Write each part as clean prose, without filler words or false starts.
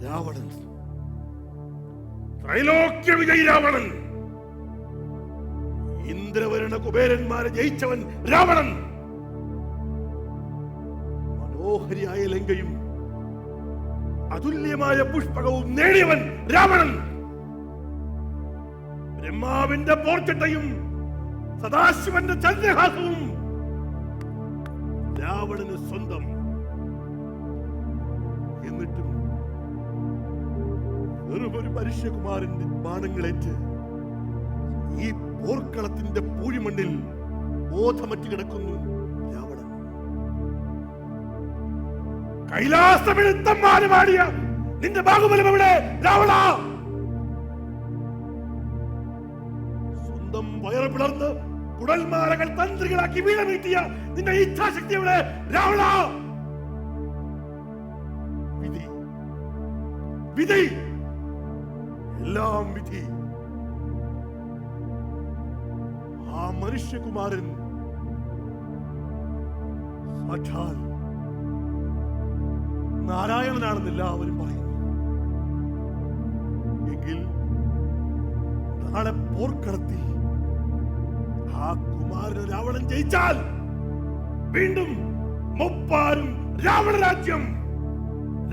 രാവണൻ, ത്രൈലോക്യ വിജയി രാവണൻ, ഇന്ദ്രവരുണ കുബേരന്മാരെ ജയിച്ചവൻ രാവണൻ, മനോഹരിയായ ലങ്കയും അതുല്യമായ പുഷ്പകവും നേടിയവൻ രാവണൻ, ബ്രഹ്മാവിന്റെ പോർച്ചട്ടയും സദാശിവന്റെ ചന്ദ്രഹാസവും രാവണന് സ്വന്തം. എന്നിട്ടും വെറുമൊരു മനുഷ്യകുമാരന്റെ ബാണങ്ങളേറ്റ് ഈ പോർക്കളത്തിന്റെ പൂഴിമണ്ണിൽ ബോധമറ്റ് കിടക്കുന്നു രാവണൻ. കൈലാസമെഴുത്തമ്മാനുമാടിയ നിന്റെ ബാഹുബലം എവിടെ രാവണ? സ്വന്തം വയറ് പിളർന്ന് കുടൽമാലകൾ തന്ത്രികളാക്കി വീണമീട്ടിയ നിന്റെ ഇച്ഛാശക്തി എവിടെ രാവണ? വിധി, വിധി, എല്ലാം വിധി. ആ മനുഷ്യകുമാരൻ സാക്ഷാൽ നാരായണനാണെന്ന് എല്ലാവരും പറയുന്നു. എങ്കിൽ നാളെ പോർക്കളത്തിൽ ആ കുമാരൻ രാവണൻ ജയിച്ചാൽ വീണ്ടും മുപ്പാരും രാവണ രാജ്യം.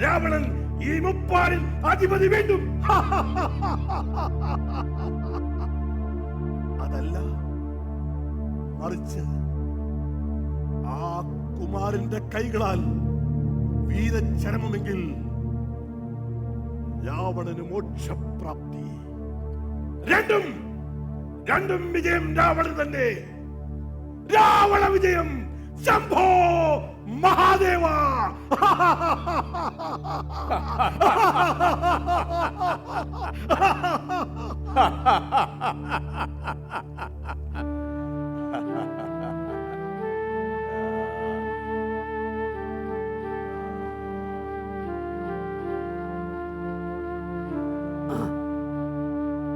രാവണൻ ഈ മുപ്പാരിൽ അധിപതി വീണ്ടും. അതല്ല, മറിച്ച് ആ കുമാരന്റെ കൈകളാൽ വീരചരമെങ്കിൽ രാവണന് മോക്ഷപ്രാപ്തി. രണ്ടും രണ്ടും വിജയം രാവണൻ തന്നെ. രാവണ വിജയം. ശംഭോ മഹാദേവ.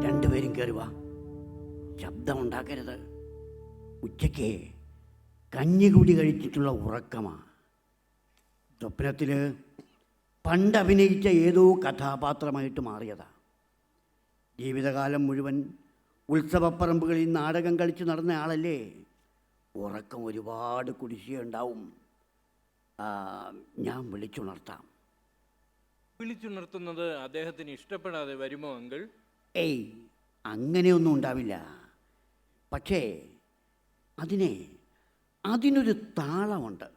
രണ്ടുപേരും കയറുക. ശബ്ദമുണ്ടാക്കരുത്. ഉച്ചയ്ക്ക് കഞ്ഞികൂടി കഴിച്ചിട്ടുള്ള ഉറക്കമാണ്. സ്വപ്നത്തിൽ പണ്ട് അഭിനയിച്ച ഏതോ കഥാപാത്രമായിട്ട് മാറിയതാ. ജീവിതകാലം മുഴുവൻ ഉത്സവപ്പറമ്പുകളിൽ നാടകം കളിച്ച് നടന്ന ആളല്ലേ. ഉറക്കം ഒരുപാട് കുടിശ്ശിയുണ്ടാവും. ഞാൻ വിളിച്ചുണർത്താം. വിളിച്ചുണർത്തുന്നത് അദ്ദേഹത്തിന് ഇഷ്ടപ്പെടാതെ വരുമോ അങ്കിൾ? ഏയ്, അങ്ങനെയൊന്നും ഉണ്ടാവില്ല. പക്ഷേ അതിനൊരു താളമുണ്ട്.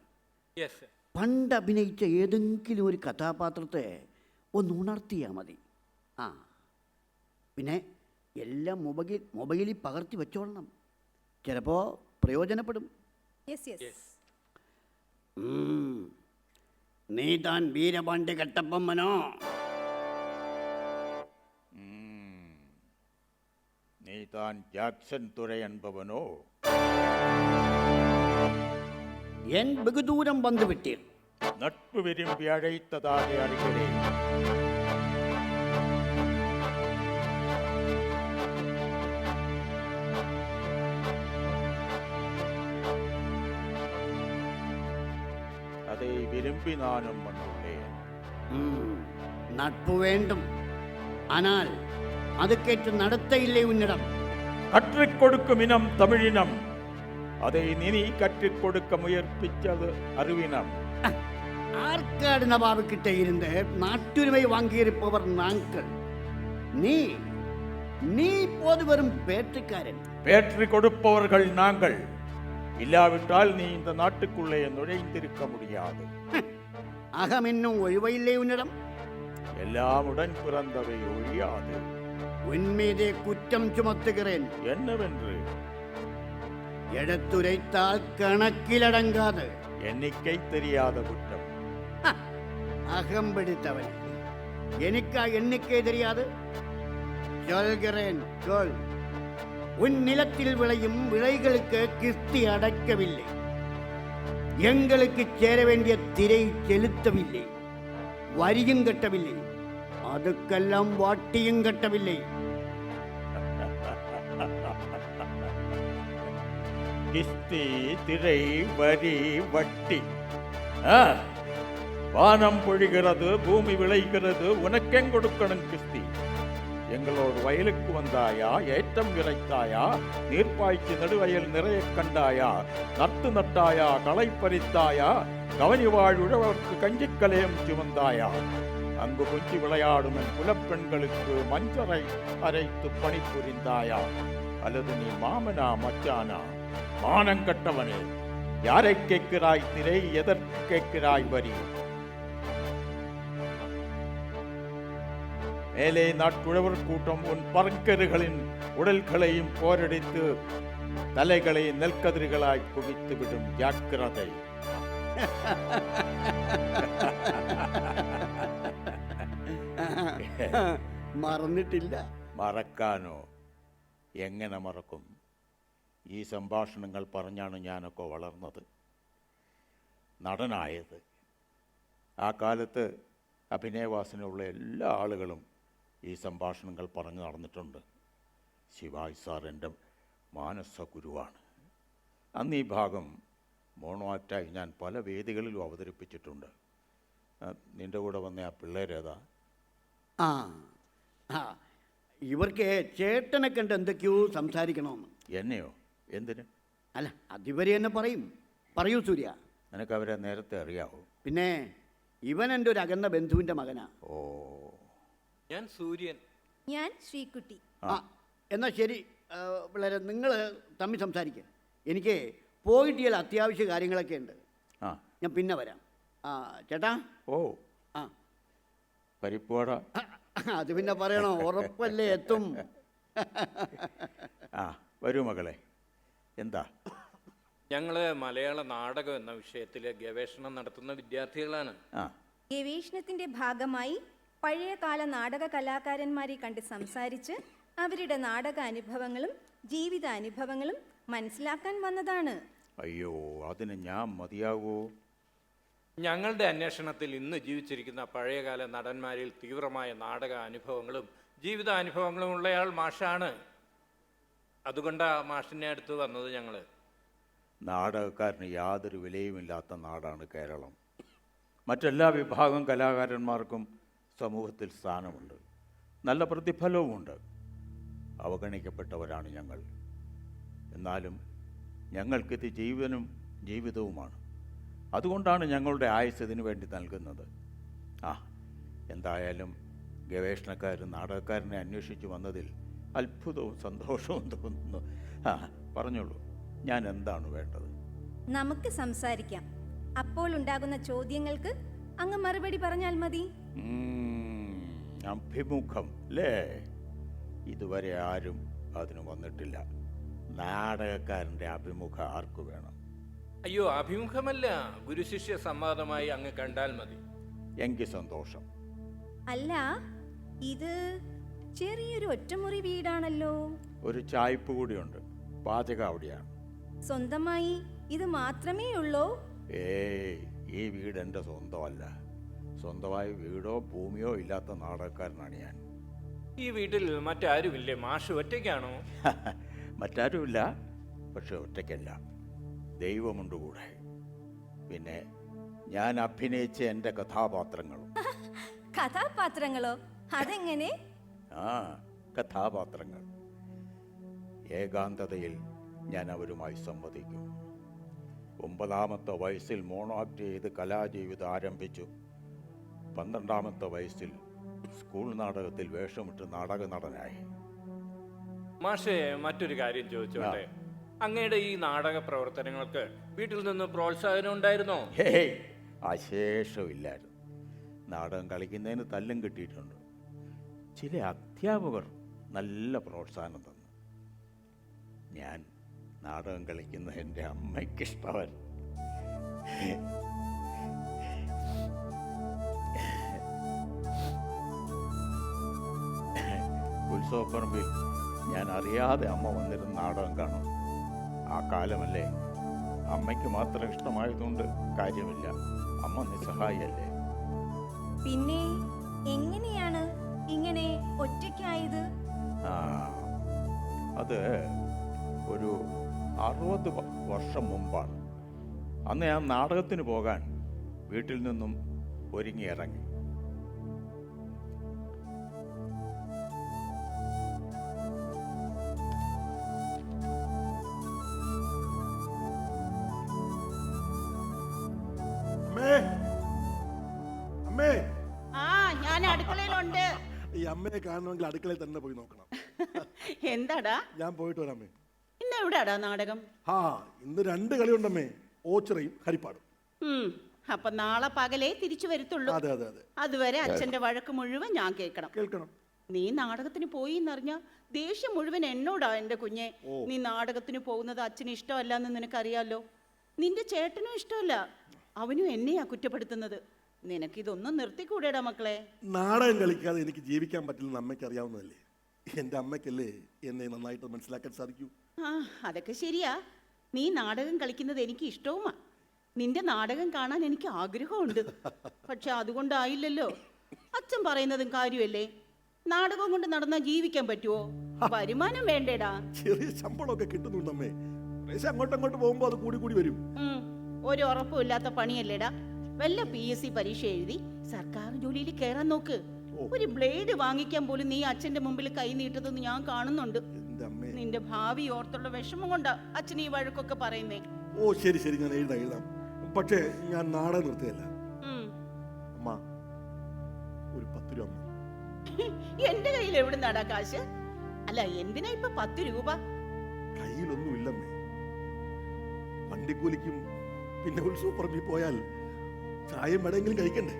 പണ്ട് അഭിനയിച്ച ഏതെങ്കിലും ഒരു കഥാപാത്രത്തെ ഒന്ന് ഉണർത്തിയാൽ മതി. പിന്നെ എല്ലാം മൊബൈലിൽ പകർത്തി വെച്ചോളണം. ചിലപ്പോൾ പ്രയോജനപ്പെടും. നീ താൻ വീരപാണ്ഡ്യ കട്ടപ്പമ്മനോ? நீ தான் ஜாக்சன் துறை என்பவனோ? என் வெகு தூரம் வந்து விட்டீர். நட்பு விரும்பி அழைத்ததாக அறிகிறேன். அதை விரும்பி நானும் வந்துள்ளேன். நட்பு வேண்டும். ஆனால் அதுக்கேற்ற நடத்த இல்லை உன்னிடம். கற்றுக் கொடுக்கும் இனம் தமிழினம். அதை நீ கற்றுக் கொடுக்க முயற்சிச்சது அறிவினம். ஆற்காடு நவாபு கிட்ட இருந்து நாட்டுரிமை வாங்கியிருப்பவர் நாங்கள். நீ இப்போது வரும் பேற்றுக்காரன். பேற்றி கொடுப்பவர்கள் நாங்கள். இல்லாவிட்டால் நீ இந்த நாட்டுக்குள்ளே நுழைந்திருக்க முடியாது. அகம் இன்னும் ஒழிவையில்லை உன்னிடம். எல்லாம் உடன் பிறந்தவை ஒழியாது. உன்மீதே குற்றம் சுமத்துகிறேன். என்னவென்று? எடுத்துரைத்தால் கணக்கிலடங்காது. எண்ணிக்கை தெரியாத குற்றம். அகம்பிடித்தவன். எனக்கா எண்ணிக்கை தெரியாது? சொல்கிறேன், சொல். உன் நிலத்தில் விளையும் விளைகளுக்கு கிஸ்தி அடக்கவில்லை. எங்களுக்கு சேர வேண்டிய திரை செலுத்தவில்லை. வரியும் கட்டவில்லை. அதுக்கெல்லாம் வாட்டியும் கட்டவில்லை. கிஸ்தி கிஸ்தி திரை வரி வட்டி வானம் பொழிகிறது, பூமி விளைகிறது, உனக்கெங் கொடுக்கணும் கிஸ்தி? எங்களோடு வயலுக்கு வந்தாயா? ஏற்றம் விளைத்தாயா? நீர்ப்பாய்ச்சி நடுவயல் நிறைய கண்டாயா? நட்டு நட்டாயா? களை பறித்தாயா? கவனி வாழ் உழவர்க்கு கஞ்சிக்கலையம் சுமந்தாயா? அங்கு கொஞ்சி விளையாடும் என் குலப்பெண்களுக்கு மஞ்சரை அரைத்து பணிபுரிந்தாயா? அல்லது நீ மாமனா மச்சானா? மானங்கட்டவனே, யாரை கேட்கிறாய் திரை? எதற்கு கேட்கிறாய் வரி? மேலே நாட்டுழவர் கூட்டம் உன் பறக்கறுகளின் உடல்களையும் போரடித்து தலைகளை நெல்கதிர்களாய் குவித்து விடும். ஜாக்கிரதை. മറന്നിട്ടില്ല. മറക്കാനോ? എങ്ങനെ മറക്കും? ഈ സംഭാഷണങ്ങൾ പറഞ്ഞാണ് ഞാനൊക്കെ വളർന്നത്, നടനായത്. ആ കാലത്ത് അഭിനയവാസനയുള്ള എല്ലാ ആളുകളും ഈ സംഭാഷണങ്ങൾ പറഞ്ഞു നടന്നിട്ടുണ്ട്. ശിവായ് സാർ എൻ്റെ മാനസ ഗുരുവാണ്. അന്ന് ഈ ഭാഗം മോണോ ആക്റ്റായി ഞാൻ പല വേദികളിലും അവതരിപ്പിച്ചിട്ടുണ്ട്. നിൻ്റെ കൂടെ വന്ന ആ പിള്ളേരേതാ? ആ ആ ഇവർക്ക് ചേട്ടനെ കണ്ട് എന്തൊക്കെയോ സംസാരിക്കണമെന്ന്. എന്നെയോ? എന്തിന്? അല്ല, അതിവരെ തന്നെ പറയൂ സൂര്യ. നിനക്ക് അവരെ നേരത്തെ അറിയാവോ? പിന്നെ ഇവൻ എൻ്റെ ഒരു അകന്ന ബന്ധുവിൻ്റെ മകനാ. ഓ, ഞാൻ സൂര്യൻ. ഞാൻ ശ്രീകുട്ടി. ആ എന്നാൽ ശരി പിള്ളേരെ, നിങ്ങൾ തമ്മിൽ സംസാരിക്കുക. എനിക്ക് പോയിട്ട് ചില അത്യാവശ്യ കാര്യങ്ങളൊക്കെ ഉണ്ട്. ആ, ഞാൻ പിന്നെ വരാം. ആ ചേട്ടാ. ഓ, ആ പരിപ്പുവട. അത് പിന്നെ പറയണോ? ഉറപ്പല്ലേ എത്തും. ആ വരൂ മകളെ. എന്താ? ഞങ്ങൾ മലയാള നാടകം എന്ന വിഷയത്തിൽ ഗവേഷണം നടത്തുന്ന വിദ്യാർത്ഥികളാണ്. ആ, ഗവേഷണത്തിന്റെ ഭാഗമായി പഴയകാല നാടക കലാകാരന്മാരെ കണ്ട് സംസാരിച്ച് അവരുടെ നാടക അനുഭവങ്ങളും ജീവിതാനുഭവങ്ങളും മനസ്സിലാക്കാൻ വന്നതാണ്. അയ്യോ, അതിന് ഞാൻ മതിയാവോ? ഞങ്ങളുടെ അന്വേഷണത്തിൽ ഇന്ന് ജീവിച്ചിരിക്കുന്ന പഴയകാല നടന്മാരിൽ തീവ്രമായ നാടക അനുഭവങ്ങളും ജീവിതാനുഭവങ്ങളും ഉള്ളയാൾ മാഷാണ്. അതുകൊണ്ടാണ് മാഷിനെ അടുത്ത് വന്നത് ഞങ്ങൾ. നാടകക്കാരന് യാതൊരു വിലയുമില്ലാത്ത നാടാണ് കേരളം. മറ്റെല്ലാ വിഭാഗം കലാകാരന്മാർക്കും സമൂഹത്തിൽ സ്ഥാനമുണ്ട്, നല്ല പ്രതിഫലവുമുണ്ട്. അവഗണിക്കപ്പെട്ടവരാണ് ഞങ്ങൾ. എന്നാലും ഞങ്ങൾക്കിത് ജീവനും ജീവിതവുമാണ്. അതുകൊണ്ടാണ് ഞങ്ങളുടെ ആയുസ് ഇതിനു വേണ്ടി നൽകുന്നത്. ആ എന്തായാലും ഗവേഷണക്കാരും നാടകക്കാരനെ അന്വേഷിച്ച് വന്നതിൽ അത്ഭുതവും സന്തോഷവും തോന്നുന്നു. ആ പറഞ്ഞോളൂ, ഞാൻ എന്താണ് വേണ്ടത്? നമുക്ക് സംസാരിക്കാം. അപ്പോൾ ഉണ്ടാകുന്ന ചോദ്യങ്ങൾക്ക് അങ്ങ് മറുപടി പറഞ്ഞാൽ മതി. അഭിമുഖം അല്ലേ? ഇതുവരെ ആരും അതിന് വന്നിട്ടില്ല. നാടകക്കാരൻ്റെ അഭിമുഖം ആർക്കു വേണം? അയ്യോ, അഭിമുഖമല്ല, ഗുരുശിഷ്യ സംവാദമായി അങ്ങ് കണ്ടാൽ മതി. എങ്കിൽ സന്തോഷം. അല്ല, ഇത് ചെറിയൊരു ഒറ്റമുറി വീടാണല്ലോ. ഒരു ചായ്പ് കൂടിയുണ്ട്, പാചകം അവിടെയാണ്. സ്വന്തമായി ഇത് മാത്രമേ ഉള്ളൂ? ഏയ്, ഈ വീട് എൻ്റെ സ്വന്തമല്ല. സ്വന്തമായി വീടോ ഭൂമിയോ ഇല്ലാത്ത നാടകക്കാരനാണ് ഞാൻ. ഈ വീട്ടിൽ മറ്റാരുമില്ലേ? മാഷ് ഒറ്റയ്ക്കാണോ? മറ്റാരുമില്ല, പക്ഷെ ഒറ്റയ്ക്കല്ല, ദൈവമുണ്ട് കൂടെ. പിന്നെ ഞാൻ അഭിനയിച്ച എൻ്റെ കഥാപാത്രങ്ങളും. കഥാപാത്രങ്ങളോ? അതെങ്ങനെ? ആ, കഥാപാത്രങ്ങൾ. ഏകാന്തതയിൽ ഞാൻ അവരുമായി സംവദിക്കും. 9ാമത്തെ വയസ്സിൽ മോണോ ആക്ട് ചെയ്ത് കലാജീവിതം ആരംഭിച്ചു. 12ാമത്തെ വയസ്സിൽ സ്കൂൾ നാടകത്തിൽ വേഷമിട്ട് നാടക നടനായി. മാഷേ, മറ്റൊരു കാര്യം ചോദിച്ചോട്ടെ. അങ്ങയുടെ ഈ നാടക പ്രവർത്തനങ്ങൾക്ക് വീട്ടിൽ നിന്ന് പ്രോത്സാഹനം ഉണ്ടായിരുന്നോ? ഹേയ്, അശേഷമില്ലായിരുന്നു. നാടകം കളിക്കുന്നതിന് തല്ലും കിട്ടിയിട്ടുണ്ട്. ചില അധ്യാപകർ നല്ല പ്രോത്സാഹനം തന്നു. ഞാൻ നാടകം കളിക്കുന്ന എൻ്റെ അമ്മയ്ക്കിഷ്ടവൻ. ഉത്സവപ്പറമ്പിൽ ഞാൻ അറിയാതെ അമ്മ വന്നിരുന്ന നാടകം കാണും. ആ കാലമല്ലേ? അമ്മയ്ക്ക് മാത്രം ഇഷ്ടമായതുകൊണ്ട് കാര്യമില്ല, അമ്മ നിസ്സഹായല്ലേ. പിന്നെ എങ്ങനെയാണ് ഇങ്ങനെ ഒറ്റയ്ക്കായത്? ആ, അത് ഒരു 60 വർഷം മുമ്പാണ്. അന്ന് ഞാൻ നാടകത്തിന് പോകാൻ വീട്ടിൽ നിന്നും ഒരുങ്ങിയിറങ്ങി. അമ്മേ, അമ്മേ, ആ ഞാൻ അടുക്കളയിലുണ്ട്. ഈ അമ്മയെ കാണണമെങ്കിൽ അടുക്കളയിൽ തന്നെ പോയി നോക്കണം. എന്താടാ? ഞാൻ പോയിട്ട് വരാമേ. ഇന്ന് എവിടാടാ നാടകം? ആ, ഇന്ന് 2 കളിയുണ്ടമ്മേ, ഓച്ചിറയും ഹരിപ്പാടും. അപ്പൊ നാളെ പകലേ തിരിച്ചു വരത്തുള്ളൂ. അതെ അതെ അതെ, അതുവരെ അച്ഛന്റെ വഴക്ക് മുഴുവൻ ഞാൻ കേൾക്കണം. കേൾക്കണം. നീ നാടകത്തിന് പോയി എന്നറിഞ്ഞ ദേഷ്യം മുഴുവൻ എന്നോടാ എന്റെ കുഞ്ഞെ. നീ നാടകത്തിന് പോകുന്നത് അച്ഛന് ഇഷ്ടമല്ല എന്ന് നിനക്കറിയാലോ. നിന്റെ ചേട്ടനും ഇഷ്ടമല്ല, അവനും എന്നെയാ കുറ്റപ്പെടുത്തുന്നത്. നിനക്കിതൊന്നും നിർത്തിക്കൂടെടാ മക്കളെ? നാടകം കളിക്കാതെ എനിക്ക് ജീവിക്കാൻ പറ്റില്ലെന്ന് അമ്മയ്ക്ക് അറിയാവുന്നതല്ലേ. എൻ്റെ അമ്മയ്ക്കല്ലേ എന്നെ നന്നായിട്ട് മനസ്സിലാക്കാൻ സാധിക്കൂ. ആ അതൊക്കെ ശരിയാ. നീ നാടകം കളിക്കുന്നത് എനിക്ക് ഇഷ്ടവുമാ. നിന്റെ നാടകം കാണാൻ എനിക്ക് ആഗ്രഹമുണ്ട്. പക്ഷെ അതുകൊണ്ടായില്ലല്ലോ. അച്ഛൻ പറയുന്നതും കാര്യമല്ലേ. നാടകം കൊണ്ട് നടന്നാൽ ജീവിക്കാൻ പറ്റുമോ? വരുമാനം വേണ്ടേടാ. ചെറിയ ശമ്പളമൊക്കെ കിട്ടുന്നുണ്ടമ്മേ. പൈസ അങ്ങോട്ടങ്ങോട്ട് പോകുമ്പോൾ അത് കൂടി കൂടി വരും. ഒരു ഉറപ്പുമില്ലാത്ത പണിയല്ലേടാ. വല്ല PSC പരീക്ഷ എഴുതി സർക്കാർ ജോലിയിൽ കയറാൻ നോക്ക്. ഒരു ബ്ലേഡ് വാങ്ങിക്കാൻ പോലും നീ അച്ഛന്റെ മുമ്പിൽ കൈ നീട്ടതെന്ന് ഞാൻ കാണുന്നുണ്ട്. നിന്റെ ഭാവി ഓർത്തുള്ള വിഷമം കൊണ്ടാ അച്ഛൻ ഈ വഴക്കൊക്കെ പറയുന്നേ. ഓ ശരി ശരി, ഞാൻ എഴുതാം. പക്ഷേ ഞാൻ നാടകം നിർത്തുകയല്ല. അമ്മ, ഒരു 10 രൂപ. എന്റെ കയ്യിൽ എവിടെ നടാ കാശ്? അല്ല, എന്തിനാ ഇപ്പൊ 10 രൂപ? കയ്യിലൊന്നും ഇല്ലമ്മേ. വണ്ടിക്കൂലിക്കും പിന്നെ ഉത്സവപ്പറമ്പിൽ പോയാൽ ചായയും വടയെങ്കിലും കഴിക്കണ്ടേ?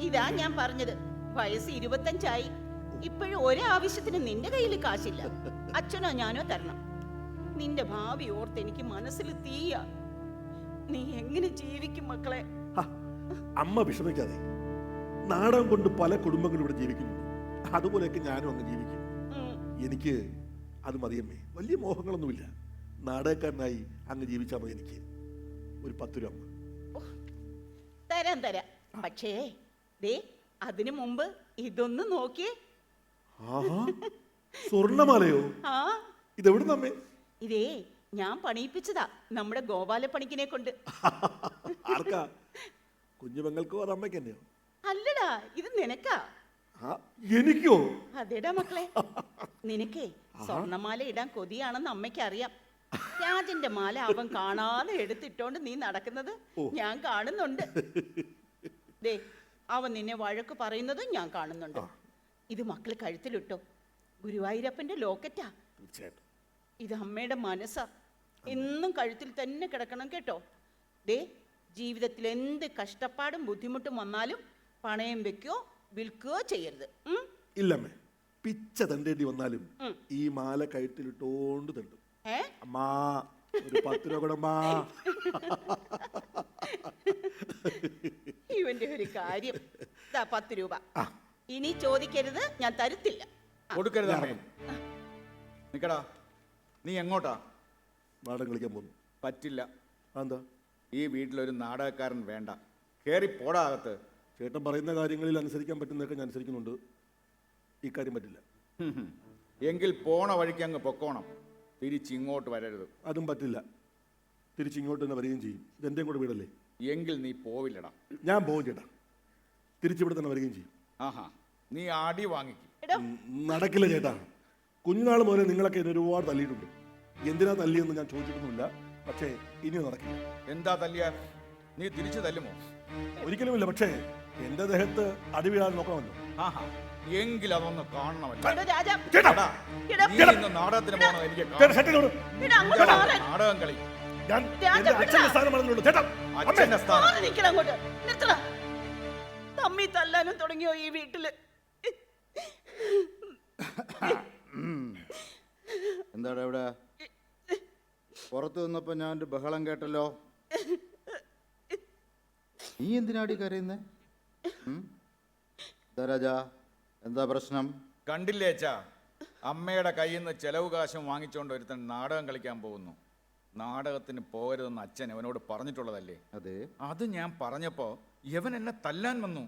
ഇതാ ഞാൻ പറഞ്ഞത്. വയസ്സ് 25 ഇപ്പോഴും ഒരാവശ്യത്തിന് നിന്റെ കയ്യിൽ കാശില്ല. അച്ഛനോ ഞാനോ തരണം. നിന്റെ ഭാവി ഓർത്ത് എനിക്ക് മനസ്സിൽ തീയ. നീ എങ്ങനെ ജീവിക്കും മക്കളെ? അമ്മ വിഷമിക്കാതെ. നാടകം കൊണ്ട് പല കുടുംബങ്ങളും ഇവിടെ ജീവിക്കുന്നുണ്ട്. അതുപോലെയൊക്കെ ഞാനും അങ്ങ് ജീവിക്കും. എനിക്ക് അത് മതിയമ്മേ. വലിയ മോഹങ്ങളൊന്നുമില്ല. നാടകക്കാരനായി അങ്ങ് ജീവിച്ചാൽ മതി. എനിക്ക് ഒരു 10 രൂപ. തരാം. പക്ഷേ ദേ, അതിനു മുമ്പ് ഇതൊന്ന് നോക്കിയേ. സ്വർണ്ണമാലയോ? ആ, ഇതെവിടുന്നമ്മേ? ഇതേ ഞാൻ പണിയിപ്പിച്ചതാ നമ്മുടെ ഗോപാലപ്പണിക്കിനെ കൊണ്ട്. ആർക്കാ? കുഞ്ഞുപെങ്ങൾക്കോ അത് അമ്മയ്ക്ക് തന്നെയോ? അല്ലടാ, ഇത് നിനക്കാ. എനിക്കോ? അതേടാ മക്കളെ. നിനക്കേ സ്വർണ്ണമാല ഇടാൻ കൊതിയാണെന്ന് അമ്മയ്ക്ക് അറിയാം. രാജന്റെ മാല അവൻ കാണാതെ എടുത്തിട്ടോണ്ട് നീ നടക്കുന്നത് ഞാൻ കാണുന്നുണ്ട്. ദേ, അവൻ നിന്നെ വഴക്ക് പറയുന്നതും ഞാൻ കാണുന്നുണ്ട്. ഇത് മക്കള് കഴുത്തിലിട്ടോ. ഗുരുവായൂരപ്പന്റെ ലോക്കറ്റാ. ഇത് അമ്മയുടെ മനസ്സാ. എന്നും കഴുത്തിൽ തന്നെ കിടക്കണം കേട്ടോ. ദേ, ജീവിതത്തിൽ എന്ത് കഷ്ടപ്പാടും ബുദ്ധിമുട്ടും വന്നാലും പണയം വെക്കോ വിൽക്കുകയോ ചെയ്യരുത്. ഇല്ലമ്മേ, പിച്ച തണ്ടേണ്ടി വന്നാലും ഈ മാല കഴുത്തിലിട്ടോണ്ട് തണ്ടും. അമ്മാ, ഒരു 10 രൂപ കൂടെ അമ്മാ. ഇവന്റെ ഒരു കാര്യം. 10 രൂപ ഇനി ചോദിക്കരുത്, ഞാൻ തരത്തില്ല. കൊടുക്കരുത്. നിക്കടാ, നീ എങ്ങോട്ടാ? നാടകം കളിക്കാൻ പോകുന്നു. പറ്റില്ല. എന്താ? ഈ വീട്ടിലൊരു നാടകക്കാരൻ വേണ്ട. കേറി പോടാ അകത്ത്. ചേട്ടൻ പറയുന്ന കാര്യങ്ങളിൽ അനുസരിക്കാൻ പറ്റുന്നതൊക്കെ ഞാൻ അനുസരിക്കുന്നുണ്ട്. ഈ കാര്യം പറ്റില്ല. എങ്കിൽ പോണ വഴിക്ക് അങ്ങ് പൊക്കോണം. തിരിച്ചിങ്ങോട്ട് വരരുത്. അതും പറ്റില്ല. തിരിച്ചിങ്ങോട്ട് തന്നെ വരികയും ചെയ്യും. ഇതെന്റെയും കൂടെ വീടല്ലേ. എങ്കിൽ നീ പോവില്ലടാ. ഞാൻ പോകും ചേട്ടാ. തിരിച്ചിവിടെ തന്നെ വരികയും ചെയ്യും. ആഹാ, നീ അടി വാങ്ങിക്കും. നടക്കില്ല ചേട്ടാ. കുഞ്ഞുനാൾ മുതലേ നിങ്ങളൊക്കെ എന്നെ ഒരുപാട് തല്ലിയിട്ടുണ്ട്. എന്തിനാ തല്ലിയെന്ന് ഞാൻ ചോദിച്ചിട്ടൊന്നുമില്ല. പക്ഷേ ഇനിയും നടക്കില്ല. എന്താ തല്ലിയ? നീ തിരിച്ചു തല്ലുമോ? ഒരിക്കലുമില്ല. പക്ഷേ എന്റെ ദേഹത്ത് അടി വീഴാതെ നോക്കണമല്ലോ. ആഹാ, എങ്കിൽ അതൊന്ന് കാണണമല്ലോ. നാടകത്തിന് പോകണം. എനിക്ക് നാടകം കളി. അച്ഛന്റെ സ്ഥാനം. തമ്മി തല്ലാനും തുടങ്ങിയോ ഈ വീട്ടില്? എന്താടാ ഇവിടെ? പുറത്തു നിന്നപ്പോ ഞാൻ ഒരു ബഹളം കേട്ടല്ലോ. നീ എന്തിനാടി കരയുന്നേ? രാജാ, എന്താ പ്രശ്നം? കണ്ടില്ലേ അച്ഛാ, അമ്മയുടെ കയ്യിൽ നിന്ന് ചെലവ് കാശും വാങ്ങിച്ചുകൊണ്ട് ഒരുത്തൻ നാടകം കളിക്കാൻ പോകുന്നു. നാടകത്തിന് പോകരുതെന്ന് അച്ഛൻ അവനോട് പറഞ്ഞിട്ടുള്ളതല്ലേ? അതെ. അത് ഞാൻ പറഞ്ഞപ്പോ ഇവൻ എന്നെ തല്ലാൻ വന്നു.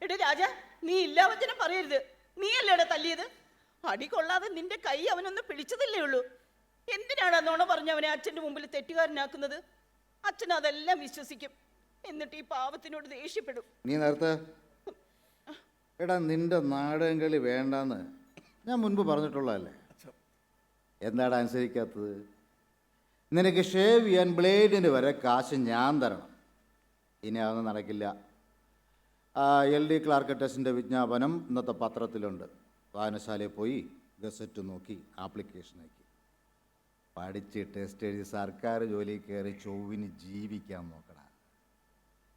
എടാ രാജ, നീ ഇല്ലാവചനം പറയരുത്. നീ അല്ലേടാ തല്ലിയത്. അടി കൊള്ളാതെ നിന്റെ കൈ അവനൊന്ന് പിടിച്ചതല്ലേ ഉള്ളൂ. എന്തിനാണ് ആ നുണ പറഞ്ഞ് അവനെ അച്ഛൻ്റെ മുമ്പിൽ തെറ്റുകാരനാക്കുന്നത്? അച്ഛൻ അതെല്ലാം വിശ്വസിക്കും, എന്നിട്ട് ഈ പാവത്തിനോട് ദേഷ്യപ്പെടും. നീ നേരത്തെ എടാ നിന്റെ നാടകം കളി വേണ്ടാന്ന് ഞാൻ മുൻപ് പറഞ്ഞിട്ടുള്ളതല്ലേ? എന്താടാ അനുസരിക്കാത്തത്? നിനക്ക് ഷേവ് ചെയ്യാൻ ബ്ലേഡിന് വരെ കാശ് ഞാൻ തരണം. ഇനി അതൊന്നും നടക്കില്ല. LD ക്ലാർക്ക് ടെസ്റ്റിൻ്റെ വിജ്ഞാപനം ഇന്നത്തെ പത്രത്തിലുണ്ട്. വായനശാലയിൽ പോയി ഗസറ്റ് നോക്കി ആപ്ലിക്കേഷൻ ആക്കി പഠിച്ച് ടെസ്റ്റ് എഴുതി സർക്കാർ ജോലി കയറി ചൊവ്വിന് ജീവിക്കാൻ നോക്കണം.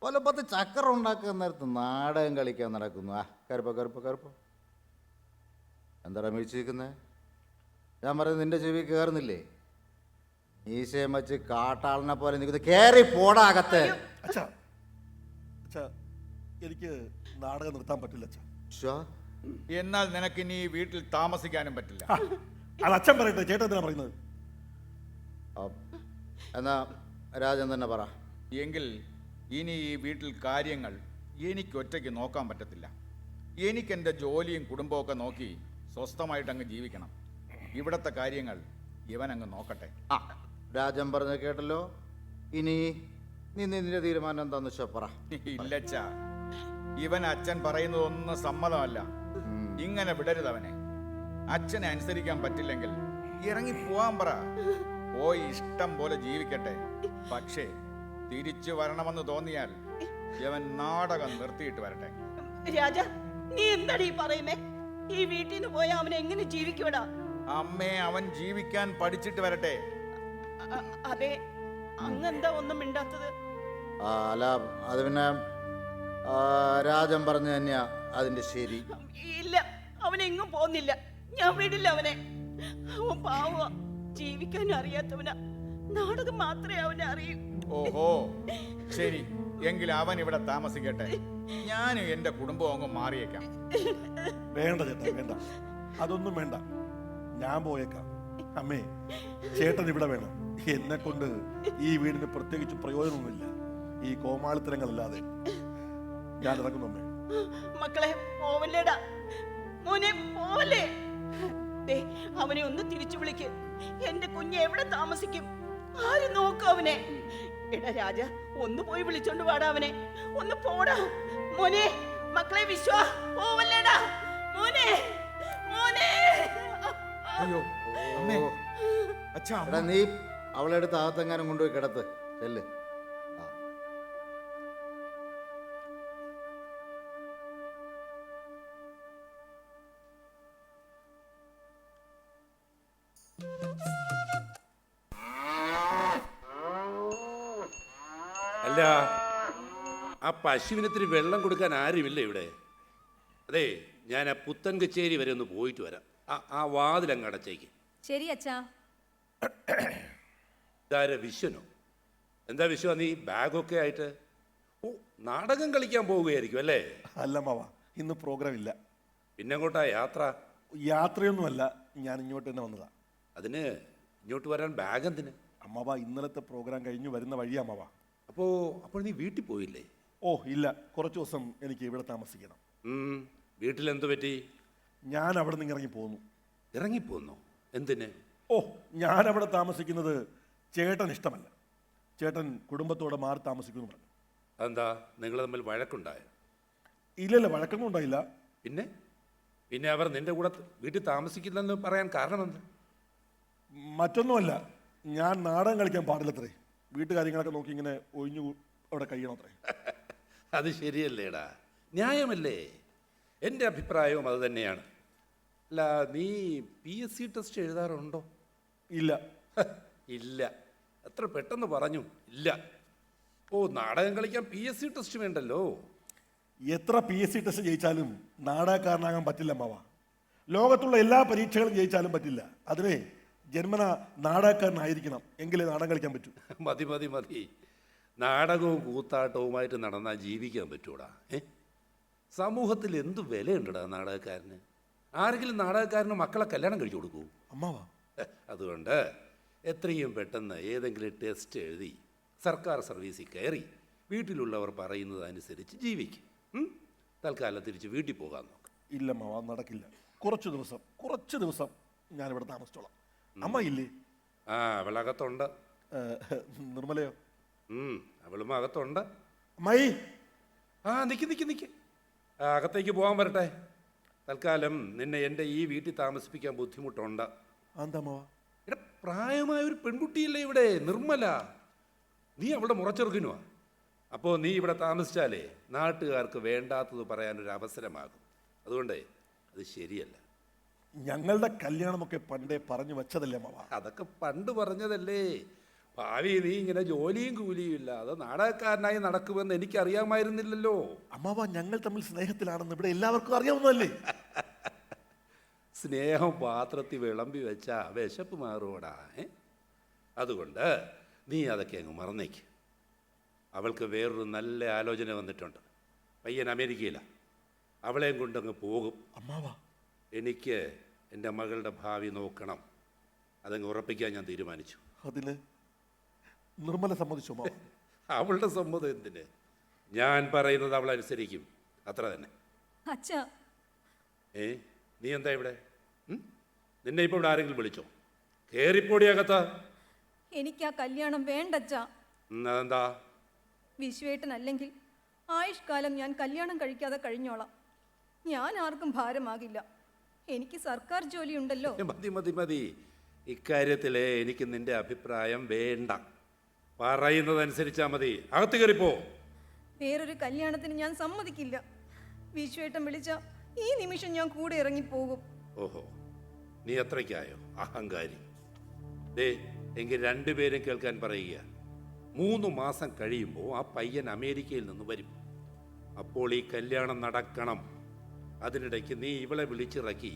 കൊലപ്പത്ത് ചക്കര ഉണ്ടാക്കാൻ നേരത്ത് നാടകം കളിക്കാൻ നടക്കുന്നു. കറുപ്പ എന്താ മേടിച്ചിരിക്കുന്നത്? ഞാൻ പറയുന്നത് നിന്റെ ചെവി കയറുന്നില്ലേ? ഈശയം വെച്ച് കാട്ടാളിനെ പോലെ നിൽക്കുന്നത് കയറി പോടാകത്ത്. അച്ഛാ അച്ഛാ എനിക്ക് നാടകം നിർത്താൻ പറ്റില്ല അച്ഛാ. ശ്ശോ. എന്നാൽ നിനക്ക് ഇനി ഈ വീട്ടിൽ താമസിക്കാനും പറ്റില്ല. അത് അച്ഛൻ പറയട്ടെ, ചേട്ടൻ എന്തിനാ പറയുന്നത്? എന്നാ രാജൻ തന്നെ പറ. എങ്കിൽ ഇനി ഈ വീട്ടിൽ കാര്യങ്ങൾ എനിക്ക് ഒറ്റയ്ക്ക് നോക്കാൻ പറ്റത്തില്ല. എനിക്കെൻ്റെ ജോലിയും കുടുംബമൊക്കെ നോക്കി സ്വസ്ഥമായിട്ട് അങ്ങ് ജീവിക്കണം. ഇവിടുത്തെ കാര്യങ്ങൾ ഇവനങ്ങ് നോക്കട്ടെ. രാജൻ പറഞ്ഞ കേട്ടല്ലോ. ഇനി നീ നിന്റെ തീരുമാനം എന്താന്ന് വെച്ചാ പറ. ഇല്ലച്ച, ഇവൻ അച്ഛൻ പറയുന്നതൊന്നും സമ്മതമല്ല. ഇങ്ങനെ വിടരുത് അവനെ. അച്ഛനെ അനുസരിക്കാൻ പറ്റില്ലെങ്കിൽ ഇറങ്ങി പോവാൻ പറ. പോയി ഇഷ്ടം പോലെ ജീവിക്കട്ടെ. പക്ഷേ തിരിച്ചു വരണമെന്ന് തോന്നിയാൽ ഇവൻ നാടകം നിർത്തിയിട്ട് വരട്ടെ. രാജ, നീ എന്താടി പറയുന്നേ? ഈ വീട്ടിൽ നിന്ന് പോയാൽ അവൻ എങ്ങനെ ജീവിക്കൂടാ? അമ്മേ, അവൻ ജീവിക്കാൻ പഠിച്ചിട്ട് വരട്ടെ. അതെ, അങ്ങെന്താ ഒന്നും മിണ്ടാത്തത്? അല്ല, അത് പിന്നെ രാജൻ പറഞ്ഞു തന്നെയാ അതിന്റെ ശരി. ഇല്ല, അവനെങ്ങും പോകുന്നില്ല. ഞാൻ വിടില്ല അവനെ. അവൻ പാവ, ജീവിക്കാൻ അറിയാത്തവനാ. നാടകം മാത്രമേ അവനെ അറിയൂ. ഓഹോ, ശരി. എങ്കിൽ അവൻ ഇവിടെ താമസിക്കട്ടെ. ഞാനും എന്റെ കുടുംബം അങ്ങ് മാറിയേക്കാം. വേണ്ട ചേട്ടാ, വേണ്ട, അതൊന്നും വേണ്ട. ഞാൻ പോയേക്കാം. അമ്മേ, ചേട്ടൻ ഇവിടെ വേണം. എന്നെ കൊണ്ട് ഈ വീടിന് പ്രത്യേകിച്ച് പ്രയോജനമൊന്നുമില്ല, ഈ കോമാളിത്തരങ്ങളല്ലാതെ. ഞാൻ ഇറങ്ങുന്നു അമ്മേ. മക്കളെ, പോവല്ലേടാ മോനെ, പോവല്ലേ? ദേ, അവനെ ഒന്ന് തിരിച്ചു വിളിക്ക്. എന്റെ കുഞ്ഞ് എവിടെ താമസിക്കും? ആര് നോക്കും അവനെ? എടാ രാജ, ഒന്ന് പോയി വിളിച്ചോണ്ട് വാടാ അവനെ. ഒന്ന് പോടാ മോനെ. മക്കളെ, വിശ്വാ, പോവല്ലേടാ മോനെ, മോനെ. അയ്യോ അമ്മേ, അച്ഛാ, എടാ, നീ അവളെ എടുത്ത് അകത്തെങ്ങാനും കൊണ്ടുപോയി കിടത്ത് ചെല്ല്. അല്ല, ആ പശുവിനത്തിന് വെള്ളം കൊടുക്കാൻ ആരുമില്ല ഇവിടെ. അതെ, ഞാൻ ആ പുത്തൻ കച്ചേരി വരെ ഒന്ന് പോയിട്ട് വരാം. ആ വാതിലങ്ങ് അടച്ചേക്ക്. ശരി അച്ഛാ. ഇതാര വിശ്വനോ? എന്താ വിശ്വ, നീ ബാഗൊക്കെ ആയിട്ട്? ഓ, നാടകം കളിക്കാൻ പോവുകയായിരിക്കും അല്ലേ? അല്ല മാവ, ഇന്ന് പ്രോഗ്രാം ഇല്ല. പിന്നെങ്ങോട്ടാ യാത്ര? യാത്രയൊന്നുമല്ല, ഞാൻ ഇങ്ങോട്ട് തന്നെ വന്നതാ. അതിന് ഇങ്ങോട്ട് വരാൻ ബാഗ് എന്തിന്? അമ്മാവ, ഇന്നലത്തെ പ്രോഗ്രാം കഴിഞ്ഞ് വരുന്ന വഴി അമ്മാവ. അപ്പോൾ നീ വീട്ടിൽ പോയില്ലേ? ഓ ഇല്ല, കുറച്ച് ദിവസം എനിക്ക് ഇവിടെ താമസിക്കണം. വീട്ടിലെന്തു പറ്റി? ഞാൻ അവിടെ നിന്ന് ഇറങ്ങി പോന്നു. ഇറങ്ങിപ്പോന്നോ? എന്തിന്? ഓ, ഞാൻ അവിടെ താമസിക്കുന്നത് ചേട്ടൻ ഇഷ്ടമല്ല. ചേട്ടൻ കുടുംബത്തോടെ മാറി താമസിക്കുമെന്ന് പറഞ്ഞു. അതെന്താ, നിങ്ങൾ തമ്മിൽ വഴക്കുണ്ടായോ? ഇല്ലല്ല, വഴക്കൊന്നും ഉണ്ടായില്ല. പിന്നെ അവർ നിന്റെ കൂടെ വീട്ടിൽ താമസിക്കില്ലെന്ന് പറയാൻ കാരണം എന്താ? മറ്റൊന്നുമല്ല, ഞാൻ നാടകം കളിക്കാൻ പാടില്ലത്രേ. വീട്ടുകാര്യങ്ങളൊക്കെ നോക്കി ഇങ്ങനെ ഒഴിഞ്ഞു അവിടെ കഴിയണത്രേ. അത് ശരിയല്ലേടാ, ന്യായമല്ലേ? എൻ്റെ അഭിപ്രായവും അത് തന്നെയാണ്. അല്ല, നീ PSC ടെസ്റ്റ് എഴുതാറുണ്ടോ? ഇല്ല. ഇല്ല, എത്ര പെട്ടെന്ന് പറഞ്ഞു ഇല്ല. ഓ, നാടകം കളിക്കാൻ PSC ടെസ്റ്റ് വേണ്ടല്ലോ. എത്ര PSC ടെസ്റ്റ് ജയിച്ചാലും നാടകക്കാരനാകാൻ പറ്റില്ല അമ്മാവ. ലോകത്തുള്ള എല്ലാ പരീക്ഷകളും ജയിച്ചാലും പറ്റില്ല. അതിനെ ജന്മന നാടകക്കാരനായിരിക്കണം, എങ്കിലേ നാടകം കളിക്കാൻ പറ്റൂ. മതി മതി മതി. നാടകവും കൂത്താട്ടവുമായിട്ട് നടന്നാൽ ജീവിക്കാൻ പറ്റൂടാ? സമൂഹത്തിൽ എന്ത് വിലയുണ്ടടാ നാടകക്കാരന്? ആരെങ്കിലും നാടകക്കാരന് മക്കളെ കല്യാണം കഴിച്ചു കൊടുക്കൂ? അമ്മാവ, അതുകൊണ്ട് എത്രയും പെട്ടെന്ന് ഏതെങ്കിലും ടെസ്റ്റ് എഴുതി സർക്കാർ സർവീസിൽ കയറി വീട്ടിലുള്ളവർ പറയുന്നത് അനുസരിച്ച് ജീവിക്കും. തൽക്കാലം തിരിച്ച് വീട്ടിൽ പോകാൻ നോക്കാം. ഇല്ല അമ്മാവ, നടക്കില്ല. കുറച്ച് ദിവസം ഞാനിവിടെ താമസിച്ചോളാം. അമ്മ ഇല്ലേ? ആ അവളകത്തുണ്ട്. നിർമ്മലയോ? അവളും അകത്തുണ്ട്. അമ്മായി, ആ നിക്ക് നിക്ക് നിക്ക്, അകത്തേക്ക് പോകാൻ വരട്ടെ. തൽക്കാലം നിന്നെ എൻ്റെ ഈ വീട്ടിൽ താമസിപ്പിക്കാൻ ബുദ്ധിമുട്ടുണ്ട്. എന്താ അമ്മാവ? എടാ, പ്രായമായ ഒരു പെൺകുട്ടിയല്ലേ ഇവിടെ, നിർമ്മല. നീ അവളുടെ മുറച്ചെറുക്കിനുവാ. അപ്പോൾ നീ ഇവിടെ താമസിച്ചാലേ നാട്ടുകാർക്ക് വേണ്ടാത്തത് പറയാനൊരു അവസരമാകും. അതുകൊണ്ട് അത് ശരിയല്ല. ഞങ്ങളുടെ കല്യാണമൊക്കെ പണ്ടേ പറഞ്ഞു വെച്ചതല്ലേ അമ്മാവ? അതൊക്കെ പണ്ട് പറഞ്ഞതല്ലേ. ഭാവി നീ ഇങ്ങനെ ജോലിയും കൂലിയും ഇല്ലാതെ നാടകക്കാരനായി നടക്കുമെന്ന് എനിക്കറിയാമായിരുന്നില്ലല്ലോ. അമ്മാവ, ഞങ്ങൾ തമ്മിൽ സ്നേഹത്തിലാണെന്ന് ഇവിടെ എല്ലാവർക്കും അറിയാവുന്നതല്ലേ? സ്നേഹം പാത്രത്തിൽ വിളമ്പി വെച്ചാ വിശപ്പ് മാറുവടാ. അതുകൊണ്ട് നീ അതൊക്കെ അങ്ങ് മറന്നേക്ക്. അവൾക്ക് വേറൊരു നല്ല ആലോചന വന്നിട്ടുണ്ട്. പയ്യൻ അമേരിക്കയിലാണ്. അവളെയും കൊണ്ടങ്ങ് പോകും. അമ്മാവ, എനിക്ക് എൻ്റെ മകളുടെ ഭാവി നോക്കണം. അതങ്ങ് ഉറപ്പിക്കാൻ ഞാൻ തീരുമാനിച്ചു. അതിന് നിർമ്മല സമ്മതിച്ചു അമ്മാവ? അവളുടെ സമ്മതം എന്തിന്? ഞാൻ പറയുന്നത് അവൾ അനുസരിക്കും, അത്ര തന്നെ. അച്ഛാ, നീ എന്താ ഇവിടെ? നിന്നെ ഇപ്പോൾ ഇവിടെ ആരെങ്കിലും വിളിച്ചോ? കയറിപ്പോടിയകത്താ. എനിക്ക് ആ കല്യാണം വേണ്ടച്ചാ. അതെന്താ? വിശ്വേട്ടനല്ലെങ്കിൽ ആയുഷ്കാലം ഞാൻ കല്യാണം കഴിക്കാതെ കഴിഞ്ഞോളാം. ഞാൻ ആർക്കും ഭാരമാകില്ല. എനിക്ക് സർക്കാർ ജോലിയുണ്ടല്ലോ. മതി മതി മതി, ഇക്കാര്യത്തിൽ എനിക്ക് നിന്റെ അഭിപ്രായം വേണ്ട. പറയുന്നതനുസരിച്ചാ മതി. അകത്ത് കയറിപ്പോ. വേറൊരു കല്യാണത്തിന് ഞാൻ സമ്മതിക്കില്ല. വിശ്വേട്ടൻ വിളിച്ച ഈ നിമിഷം ഞാൻ കൂടെ ഇറങ്ങിപ്പോകും. ഓഹോ, നീ അത്രയ്ക്കായോ അഹങ്കാരി? ദേ, എങ്കിൽ രണ്ടുപേരും കേൾക്കാൻ പറയുക. 3 മാസം കഴിയുമ്പോൾ ആ പയ്യൻ അമേരിക്കയിൽ നിന്ന് വരും. അപ്പോൾ ഈ കല്യാണം നടക്കണം. അതിനിടയ്ക്ക് നീ ഇവളെ വിളിച്ചിറക്കി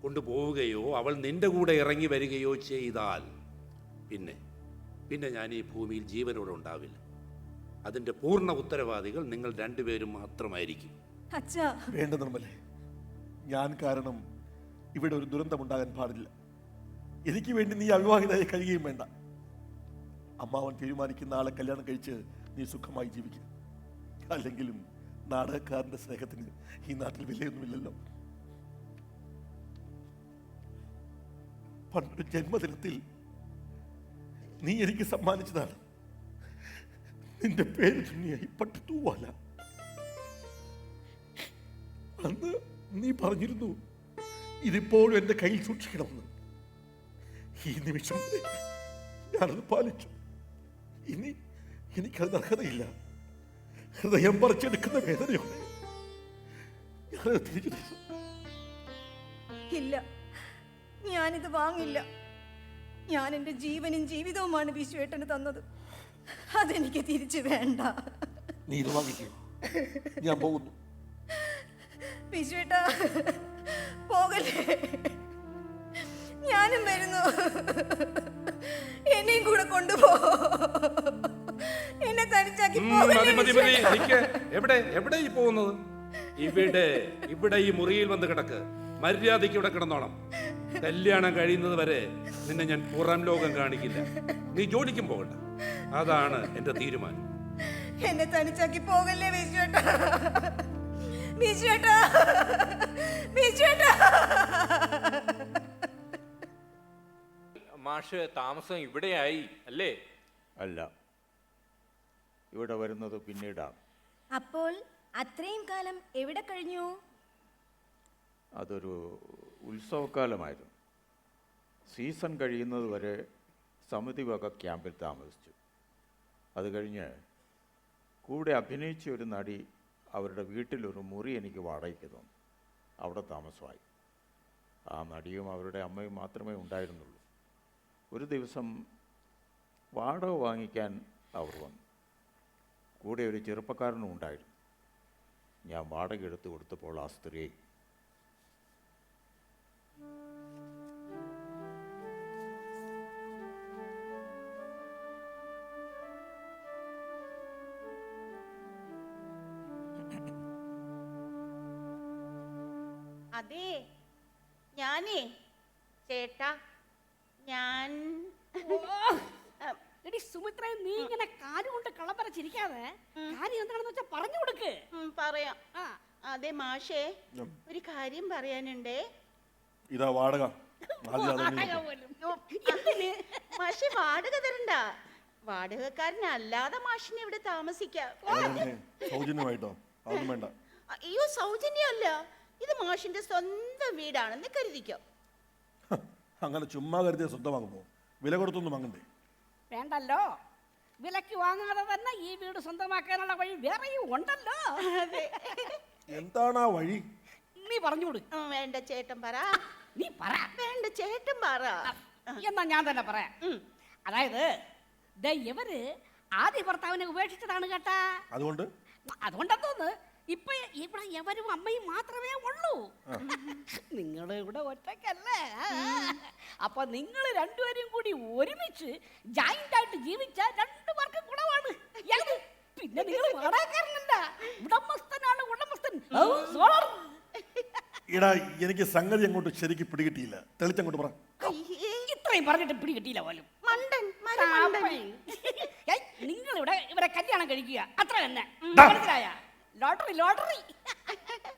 കൊണ്ടുപോവുകയോ അവൾ നിന്റെ കൂടെ ഇറങ്ങി വരികയോ ചെയ്താൽ പിന്നെ ഞാൻ ഈ ഭൂമിയിൽ ജീവനോടെ ഉണ്ടാവില്ല. അതിൻ്റെ പൂർണ്ണ ഉത്തരവാദികൾ നിങ്ങൾ രണ്ടുപേരും മാത്രമായിരിക്കും. അച്ഛാ, വേണ്ട നിർമ്മലേ, ഞാൻ കാരണം ഇവിടെ ഒരു ദുരന്തമുണ്ടാകാൻ പാടില്ല. എനിക്ക് വേണ്ടി നീ അവിവാഹിതയായി കഴിയുകയും വേണ്ട. അമ്മാവൻ തീരുമാനിക്കുന്ന ആളെ കല്യാണം കഴിച്ച് നീ സുഖമായി ജീവിക്കുക. അല്ലെങ്കിലും നാടകക്കാരൻ്റെ സ്നേഹത്തിന് ഈ നാട്ടിൽ വിലയൊന്നുമില്ലല്ലോ. പണ്ടൊരു ജന്മദിനത്തിൽ നീ എനിക്ക് സമ്മാനിച്ചതാണ് നിന്റെ പേര് തുന്നിയായി പട്ടുതൂവാല. അന്ന് നീ പറഞ്ഞിരുന്നു ഇതിപ്പോഴും എൻ്റെ കയ്യിൽ സൂക്ഷിക്കണമെന്ന്. ഈ നിമിഷം ഞാനത് പാലിച്ചു. ഇനി എനിക്കത് അർഹതയില്ല. ഹൃദയം പറിച്ചെടുക്കുന്ന വേദനയോടെ ഞാനത് തിരിച്ചു തരും. ഇല്ല, ഞാനിത് വാങ്ങില്ല. ഞാൻ എൻ്റെ ജീവനും ജീവിതവുമാണ് വിശ്വേട്ടന് തന്നത്. അതെനിക്ക് തിരിച്ചു വേണ്ട. നീ ഇത് വാങ്ങിക്കോ, ഞാൻ പോകുന്നു. വിശ്വേട്ടാ, പോകല്ലേ. ഞാനും വരുന്നു. എന്നെയും കൂടെ കൊണ്ടുപോ. എന്നെ തനിച്ചാക്കി പോകല്ലേ. എവിടെ ഈ പോകുന്നത്? ഇവിടെ ഈ മുറിയിൽ വന്ന് കിടക്ക്. മര്യാദയ്ക്ക് ഇവിടെ കിടന്നോണം. കല്യാണം കഴിയുന്നത് വരെ നിന്നെ ഞാൻ പുറം ലോകം കാണിക്കില്ല. നീ ജോലിക്കും പോകണ്ട. അതാണ് എന്റെ തീരുമാനം. എന്നെ തനിച്ചാക്കി പോകല്ലേ വിശ്വേട്ടാ. വിശ്വേട്ടാ, വിശ്വേട്ടാ. മാഷ് താമസം ഇവിടെയായി അല്ലേ? അല്ല, ഇവിടെ വരുന്നത് പിന്നീടാണ്. അപ്പോൾ അത്രയും കാലം എവിടെ കഴിഞ്ഞു? അതൊരു ഉത്സവക്കാലമായിരുന്നു. സീസൺ കഴിയുന്നത് വരെ സമിതി വക ക്യാമ്പിൽ താമസിച്ചു. അത് കഴിഞ്ഞ് കൂടെ അഭിനയിച്ച ഒരു നടി അവരുടെ വീട്ടിലൊരു മുറി എനിക്ക് വാടകയ്ക്ക് തന്നു. അവിടെ താമസമായി. ആ നടിയും അവരുടെ അമ്മയും മാത്രമേ ഉണ്ടായിരുന്നുള്ളൂ. ഒരു ദിവസം വാടക വാങ്ങിക്കാൻ അവർ വന്നു. കൂടെ ഒരു ചെറുപ്പക്കാരനും ഉണ്ടായിരുന്നു. ഞാൻ വാടക എടുത്തു കൊടുത്തപ്പോൾ ആ സ്ത്രീ അതെ, ഞാനേ ചേട്ടാ, ഞാൻ എടി സുമിത്രയെ, നീ ഇങ്ങനെ കാര്യം കൊണ്ട് കളപ്പറച്ചിരിക്കാതെ കാര്യം എന്താണെന്ന് വെച്ചാൽ പറഞ്ഞു കൊടുക്ക്. പറയാം. അതെ മാഷേ, ഒരു കാര്യം പറയാനുണ്ടേ. ഇതാ വാടക. ആദ്യം അതങ്ങ് വാടക കൊടുത്തോ. പോലും. എന്തിന്? മാഷി വാടക തരണ്ട. വാടകക്കാരനല്ലാതെ മാഷിനെ ഇവിടെ താമസിക്കാം. അതെങ്ങനെ? സൗജന്യമായിട്ടോ? അതൊന്നും വേണ്ട. അയ്യോ, സൗജന്യമല്ല, ഇത് മാഷിന്റെ സ്വന്തം വീടാണെന്ന് കരുതിക്കോ. അങ്ങനെ ചുമ്മാ കരുതിയ സ്വന്തമാകുമ്പോ വില കൊടുത്തൊന്നും വാങ്ങണ്ടേ? വേണ്ടല്ലോ, വിലക്ക് വാങ്ങാതെ തന്നെ ഈ വീട് സ്വന്തമാക്കാനുള്ള വഴി വേറെയും ഉണ്ടല്ലോ. എന്താണ് ആ വഴി? നീ പറഞ്ഞുകൊടു. വേണ്ട ചേട്ടൻ പറ. നീ പറ. വേണ്ട ചേട്ടൻ പറ. എന്നാ ഞാൻ തന്നെ പറയാം. അതായത് ദേ ഇവര് ആദ്യ ഭർത്താവിനെ ഉപേക്ഷിച്ചതാണ് കേട്ടാ. അതുകൊണ്ടെന്തോന്ന്, ഇപ്പൊ ഇവിടെ എവരും അമ്മയും മാത്രമേ ഉള്ളൂ. നിങ്ങൾ ഇവിടെ ഒറ്റയ്ക്കല്ലേ. അപ്പൊ നിങ്ങൾ രണ്ടുപേരും കൂടി ഒരുമിച്ച് ജോയിന്റ് ആയിട്ട് ജീവിച്ച രണ്ടുപേർക്കും ഗുണമാണ്. ഏത്? പിന്നെ നിങ്ങൾ വാടകക്കാരനല്ല, ഉടമസ്ഥനാണ് ഉടമസ്ഥൻ. ഇടാ, എനിക്ക് സംഗതി അങ്ങോട്ട് ശരിക്ക് പിടികിട്ടിയില്ല. തെളിച്ചങ്ങോട്ട് പറ. ഇത്രയും പറഞ്ഞിട്ട് പിടികിട്ടിയില്ല പോലും. മണ്ടൻ, നിങ്ങൾ ഇവരെ കല്യാണം കഴിക്കുക, അത്ര തന്നെ. മനസ്സിലായ? Lottery lottery.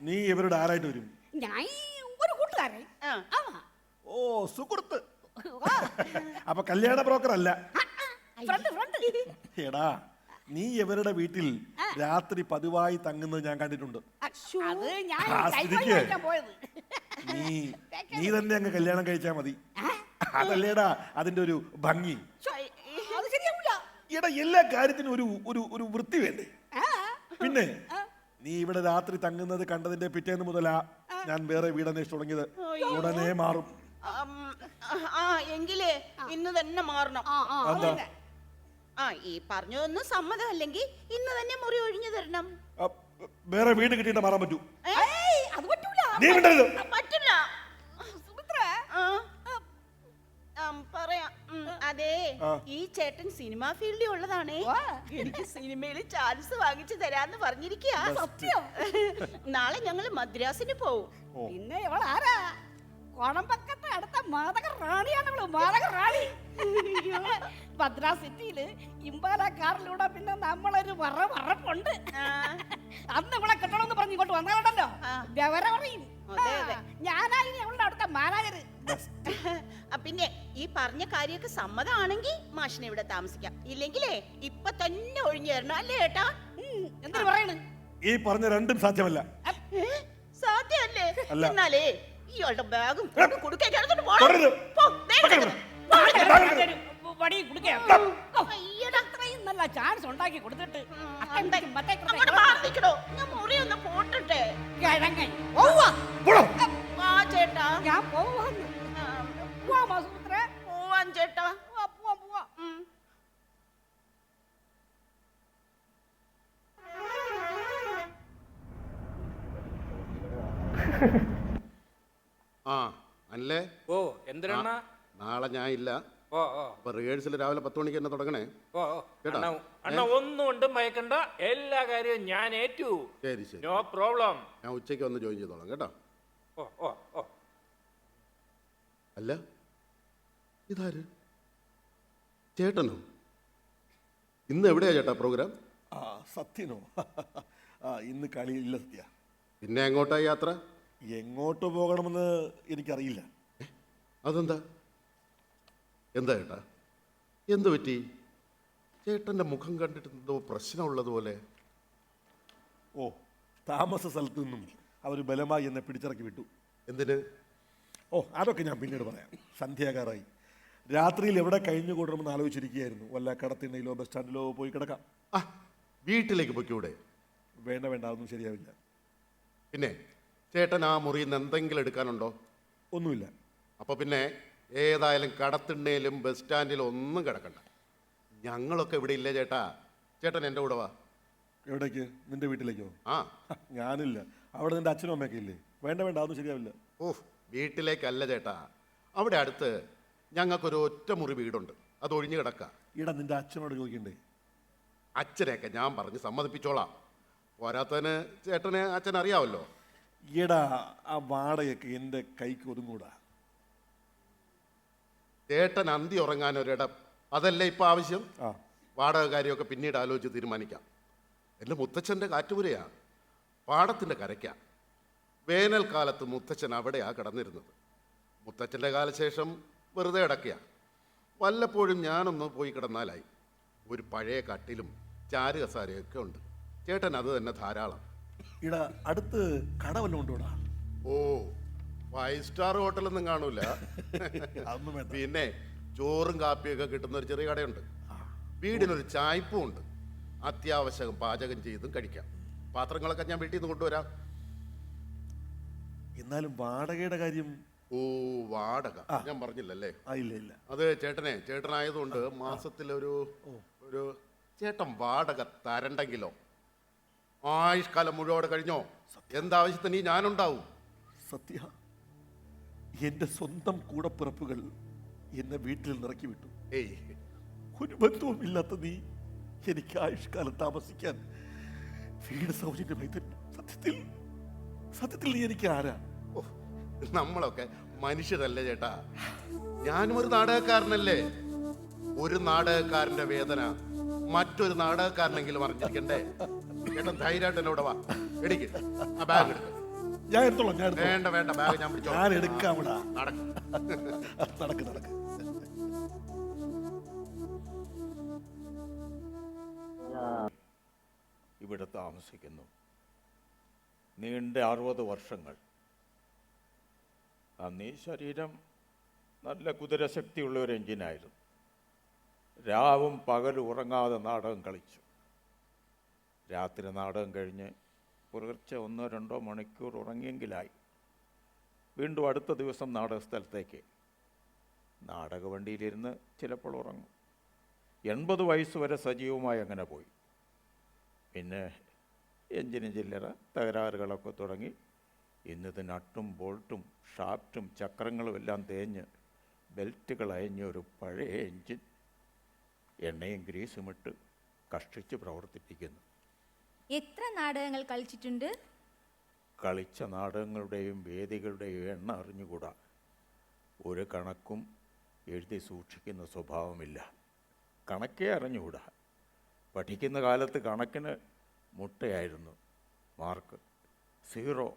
നീ ഇവരുടെ ആരായിട്ട് വരും? ഞാൻ ഒരു കൂട്ടുകാരൻ. ഓ, സുഹൃത്ത്. അപ്പൊ കല്യാണ ബ്രോക്കർ അല്ല. Friend friend. എടാ, നീ ഇവരുടെ വീട്ടിൽ രാത്രി പതിവായി തങ്ങുന്നത് ഞാൻ കണ്ടിട്ടുണ്ട്. അത് ഞാൻ ആ സ്ഥിതിക്ക് കഴിക്കാൻ പോയത്. നീ തന്നെ അങ്ങ് കല്യാണം കഴിച്ചാ മതി. അതല്ലേടാ അതിന്റെ ഒരു ഭംഗി. അത് ശരിയാവില്ല. എടാ, എല്ലാ കാര്യത്തിനും ഒരു ഒരു ഒരു വൃത്തി വേണ്ടേ? പിന്നെ നീ ഇവിടെ രാത്രി തങ്ങുന്നത് കണ്ടതിന്റെ പിറ്റേന്ന് മുതലാ ഞാൻ വേറെ വീട് അന്വേഷിച്ചു തുടങ്ങിയത്. ഉടനെ മാറും. എങ്കിലേ ഇന്ന് തന്നെ മാറണം. എന്താ? ഈ പറഞ്ഞതൊന്നും സമ്മതമല്ലെങ്കിൽ ഇന്ന് തന്നെ മുറി ഒഴിഞ്ഞു തരണം. വേറെ വീട് കിട്ടിയിട്ട് മാറാൻ പറ്റൂ? അത് പറ്റൂല. നീ മിണ്ടരുത്. പറ്റില്ല. പറയാം. അതെ, ഈ ചേട്ടൻ സിനിമാ ഫീൽഡിൽ ഉള്ളതാണേ. എനിക്ക് സിനിമയിൽ ചാൻസ് വാങ്ങിച്ചു തരാന്ന് പറഞ്ഞിരിക്കുക. സത്യം. നാളെ ഞങ്ങള് മദ്രാസിന് പോവും. പിന്നെ ഇവൾ ആരാ? കൊടമ്പക്കത്തെ അടുത്ത മാതക റാണിയാണ് ഇവള്. മാതക റാണി. മദ്രാസ് സിറ്റിയില് ഇമ്പാല കാറിലൂടെ പിന്നെ നമ്മളൊരു വറപ്പുണ്ട്. അന്ന് ഇവിടെ കിട്ടണമെന്ന് പറഞ്ഞ് ഇങ്ങോട്ട് വന്നാലുണ്ടല്ലോ വിവരം അറിയും. ഞാനായിരുന്നു അവളുടെ അടുത്ത മാനേജര്. പിന്നെ ഈ പറഞ്ഞ കാര്യമൊക്കെ സമ്മതമാണെങ്കിൽ മാഷിനെ ഇവിടെ താമസിക്കാം. ഇല്ലെങ്കിലേ ഇപ്പൊ തന്നെ ഒഴിഞ്ഞു തരണം. അല്ലേ ഏട്ടാ? എന്തിനു പറയണ്? ഈ പറഞ്ഞ രണ്ടും സാധ്യമല്ല. സാധ്യമല്ലേ? എന്നാലേ ഇയാളുടെ ബാഗും കൊടുക്കേണ്ടത് അത്രയും നല്ല ചാൻസ് ഉണ്ടാക്കി കൊടുത്തിട്ട് ഞാൻ മുറിയൊന്ന് പോട്ടെ. ചേട്ടാ, ഞാൻ പോവാന്ന്. പോവാൻ ചേട്ടാ. പോവാ. അല്ലേ? ഓ, എന്തിനാ? നാളെ ഞാൻ ഇല്ല. ഓ ഓ അപ്പൊ റിഹേഴ്സൽ രാവിലെ 10 മണിക്ക് തന്നെ തുടങ്ങണേ. ഓ അണ്ണ ഒന്നും കൊണ്ടും ഭയക്കണ്ട, എല്ലാ കാര്യവും ഞാൻ ഏറ്റു. ശരി ശരി, നോ പ്രോബ്ലം. ഞാൻ ഉച്ചയ്ക്ക് വന്ന് ജോയിൻ ചെയ്തോളാം കേട്ടോ. ഓ ഓ ഓ അല്ല, ഇതാര്? ചേട്ടനോ? ഇന്ന് എവിടെയാ ചേട്ടാ പ്രോഗ്രാം? സത്യനോ? ഇന്ന് കളിയില്ല സത്യ. പിന്നെ എങ്ങോട്ടാ യാത്ര? എങ്ങോട്ട് പോകണമെന്ന് എനിക്കറിയില്ല. അതെന്താ? എന്താ ചേട്ടാ, എന്ത് പറ്റി? ചേട്ടൻ്റെ മുഖം കണ്ടിട്ട് എന്തോ പ്രശ്നമുള്ളതുപോലെ. ഓ, താമസ സ്ഥലത്തു നിന്നും അവർ ബലമായി എന്നെ പിടിച്ചിറക്കി വിട്ടു. എന്തിന്? ഓ, അതൊക്കെ ഞാൻ പിന്നീട് പറയാം. സന്ധ്യാകാറായി. രാത്രിയിൽ എവിടെ കഴിഞ്ഞു കൂടണമെന്ന് ആലോചിച്ചിരിക്കുകയായിരുന്നു. വല്ല കടത്തിണ്ണയിലോ ബസ് സ്റ്റാൻഡിലോ പോയി കിടക്കാം. വീട്ടിലേക്ക് പൊയ്ക്കൂടെ? വേണ്ട വേണ്ട, അതൊന്നും ശരിയാവില്ല. പിന്നെ ചേട്ടൻ ആ മുറിയിൽ നിന്ന് എന്തെങ്കിലും എടുക്കാനുണ്ടോ? ഒന്നുമില്ല. അപ്പോൾ പിന്നെ ഏതായാലും കടത്തിണ്ണയിലും ബസ് സ്റ്റാൻഡിലും ഒന്നും കിടക്കണ്ട. ഞങ്ങളൊക്കെ ഇവിടെ ഇല്ലേ ചേട്ടാ. ചേട്ടൻ എൻ്റെ കൂടെ വാ. എവിടേക്ക്? നിന്റെ വീട്ടിലേക്കോ? ആ, ഞാനില്ല. അവിടെ നിന്റെ അച്ഛനും അമ്മയൊക്കെ ഇല്ലേ? വേണ്ട വേണ്ട, അതൊന്നും ശരിയാവില്ല. ഓഹ്, വീട്ടിലേക്കല്ല ചേട്ടാ, അവിടെ അടുത്ത് ഞങ്ങൾക്കൊരു ഒറ്റ മുറി വീടുണ്ട്, അത് ഒഴിഞ്ഞു കിടക്കാം. ഈടാ, നിന്റെ അച്ഛനോട് ചോദിക്കണ്ടേ? അച്ഛനെയൊക്കെ ഞാൻ പറഞ്ഞ് സമ്മതിപ്പിച്ചോളാം. പോരാത്തതിന് ചേട്ടനെ അച്ഛൻ അറിയാമല്ലോ. ഈടാ, ആ വാടകയൊക്കെ എൻ്റെ കൈക്ക് ഒതുങ്ങൂടാ. ചേട്ടൻ അന്തി ഉറങ്ങാൻ ഒരിടം, അതല്ലേ ഇപ്പം ആവശ്യം. വാടക കാര്യമൊക്കെ പിന്നീട് ആലോചിച്ച് തീരുമാനിക്കാം. എൻ്റെ മുത്തച്ഛൻ്റെ കാറ്റുപുരയാ, പാടത്തിൻ്റെ കരയ്ക്കാ. വേനൽക്കാലത്ത് മുത്തച്ഛൻ അവിടെയാ കിടന്നിരുന്നത്. മുത്തച്ഛൻ്റെ കാലശേഷം വെറുതെ കിടക്കുക. വല്ലപ്പോഴും ഞാനൊന്ന് പോയി കിടന്നാലായി. ഒരു പഴയ കട്ടിലും ചാരുകസാരയൊക്കെ ഉണ്ട്. ചേട്ടൻ അത് തന്നെ ധാരാളം. ഇടാ അടുത്ത് കട വല്ലതും ഉണ്ടോടാ? ഓ, 5 സ്റ്റാർ ഹോട്ടലൊന്നും കാണൂല. അതൊന്നും വേണ്ട. പിന്നെ ചോറും കാപ്പിയൊക്കെ കിട്ടുന്ന ഒരു ചെറിയ കടയുണ്ട്. വീടിനൊരു ചായ്പും ഉണ്ട്. അത്യാവശ്യം പാചകം ചെയ്തും കഴിക്കാം. പാത്രങ്ങളൊക്കെ ഞാൻ വീട്ടിൽ നിന്ന് കൊണ്ടുവരാം. എന്നാലും വാടകയുടെ കാര്യം. ഓ, വാടക ഞാൻ പറഞ്ഞില്ലല്ലേ? ഇല്ല ഇല്ല. അത് ചേട്ടനായതുകൊണ്ട് മാസത്തിലൊരു ഒരു ചേട്ടൻ വാടക തരണ്ടെങ്കിലോ? ആയുഷ്കാലം മുഴുവൻ കഴിഞ്ഞോ എന്താവശ്യത്തിന് ഈ ഞാനുണ്ടാവും. സത്യ, എന്റെ സ്വന്തം കൂടപ്പിറപ്പുകൾ എന്നെ വീട്ടിൽ നിറക്കി വിട്ടു. ഏയ്, ഒരു ബന്ധവും ഇല്ലാത്ത നീ എനിക്ക് ആയുഷ്കാലം താമസിക്കാൻ വീട് സൗജന്യമായി തരും. സത്യത്തിൽ നീ എനിക്ക് ആരാ? ഓ, നമ്മളൊക്കെ മനുഷ്യരല്ലേ ചേട്ടാ? ഞാനും ഒരു നാടകക്കാരനല്ലേ? ഒരു നാടകക്കാരന്റെ വേദന മറ്റൊരു നാടകക്കാരനെങ്കിലും അറിഞ്ഞിരിക്കണ്ടേ? ചേട്ടൻ ധൈര്യമായിട്ട് എന്നോട് വാ, എടുക്ക് ആ ബാഗ് എടുക്ക. ഞാൻ എടുത്തോളാം. വേണ്ട, ബാഗ് ഞാൻ പിടിച്ചോ. ഞാൻ എടുക്കാവിടാ. നടക്ക്. ഇവിടെ താമസിക്കുന്നു. നീണ്ട 60 വർഷങ്ങൾ. അന്ന് ഈ ശരീരം നല്ല കുതിരശക്തിയുള്ള ഒരു എഞ്ചിനായിരുന്നു. രാവും പകലും ഉറങ്ങാതെ നാടകം കളിച്ചു. രാത്രി നാടകം കഴിഞ്ഞ് പുലർച്ചെ 1-2 മണിക്കൂർ ഉറങ്ങിയെങ്കിലായി. വീണ്ടും അടുത്ത ദിവസം നാടക സ്ഥലത്തേക്ക്. നാടകവണ്ടിയിലിരുന്ന് ചിലപ്പോൾ ഉറങ്ങും. 80 വയസ്സ് വരെ സജീവമായി അങ്ങനെ പോയി. പിന്നെ എഞ്ചിന് ചില്ലറ തകരാറുകളൊക്കെ തുടങ്ങി. ഇന്നത് നട്ടും ബോൾട്ടും ഷാഫ്റ്റും ചക്രങ്ങളും എല്ലാം തേഞ്ഞ് ബെൽറ്റുകൾ അയഞ്ഞ ഒരു പഴയ എഞ്ചിൻ. എണ്ണയും ഗ്രീസും ഇട്ട് കഷ്ടിച്ച് പ്രവർത്തിപ്പിക്കുന്നു. എത്ര നാടകങ്ങൾ കളിച്ചിട്ടുണ്ട്? കളിച്ച നാടകങ്ങളുടെയും വേദികളുടെയും എണ്ണ അറിഞ്ഞുകൂടാ. ഒരു കണക്കും എഴുതി സൂക്ഷിക്കുന്ന സ്വഭാവമില്ല. കണക്കേ അറിഞ്ഞുകൂടാ. പഠിക്കുന്ന കാലത്ത് കണക്കിന് മുട്ടയായിരുന്നു. മാർക്ക് 0.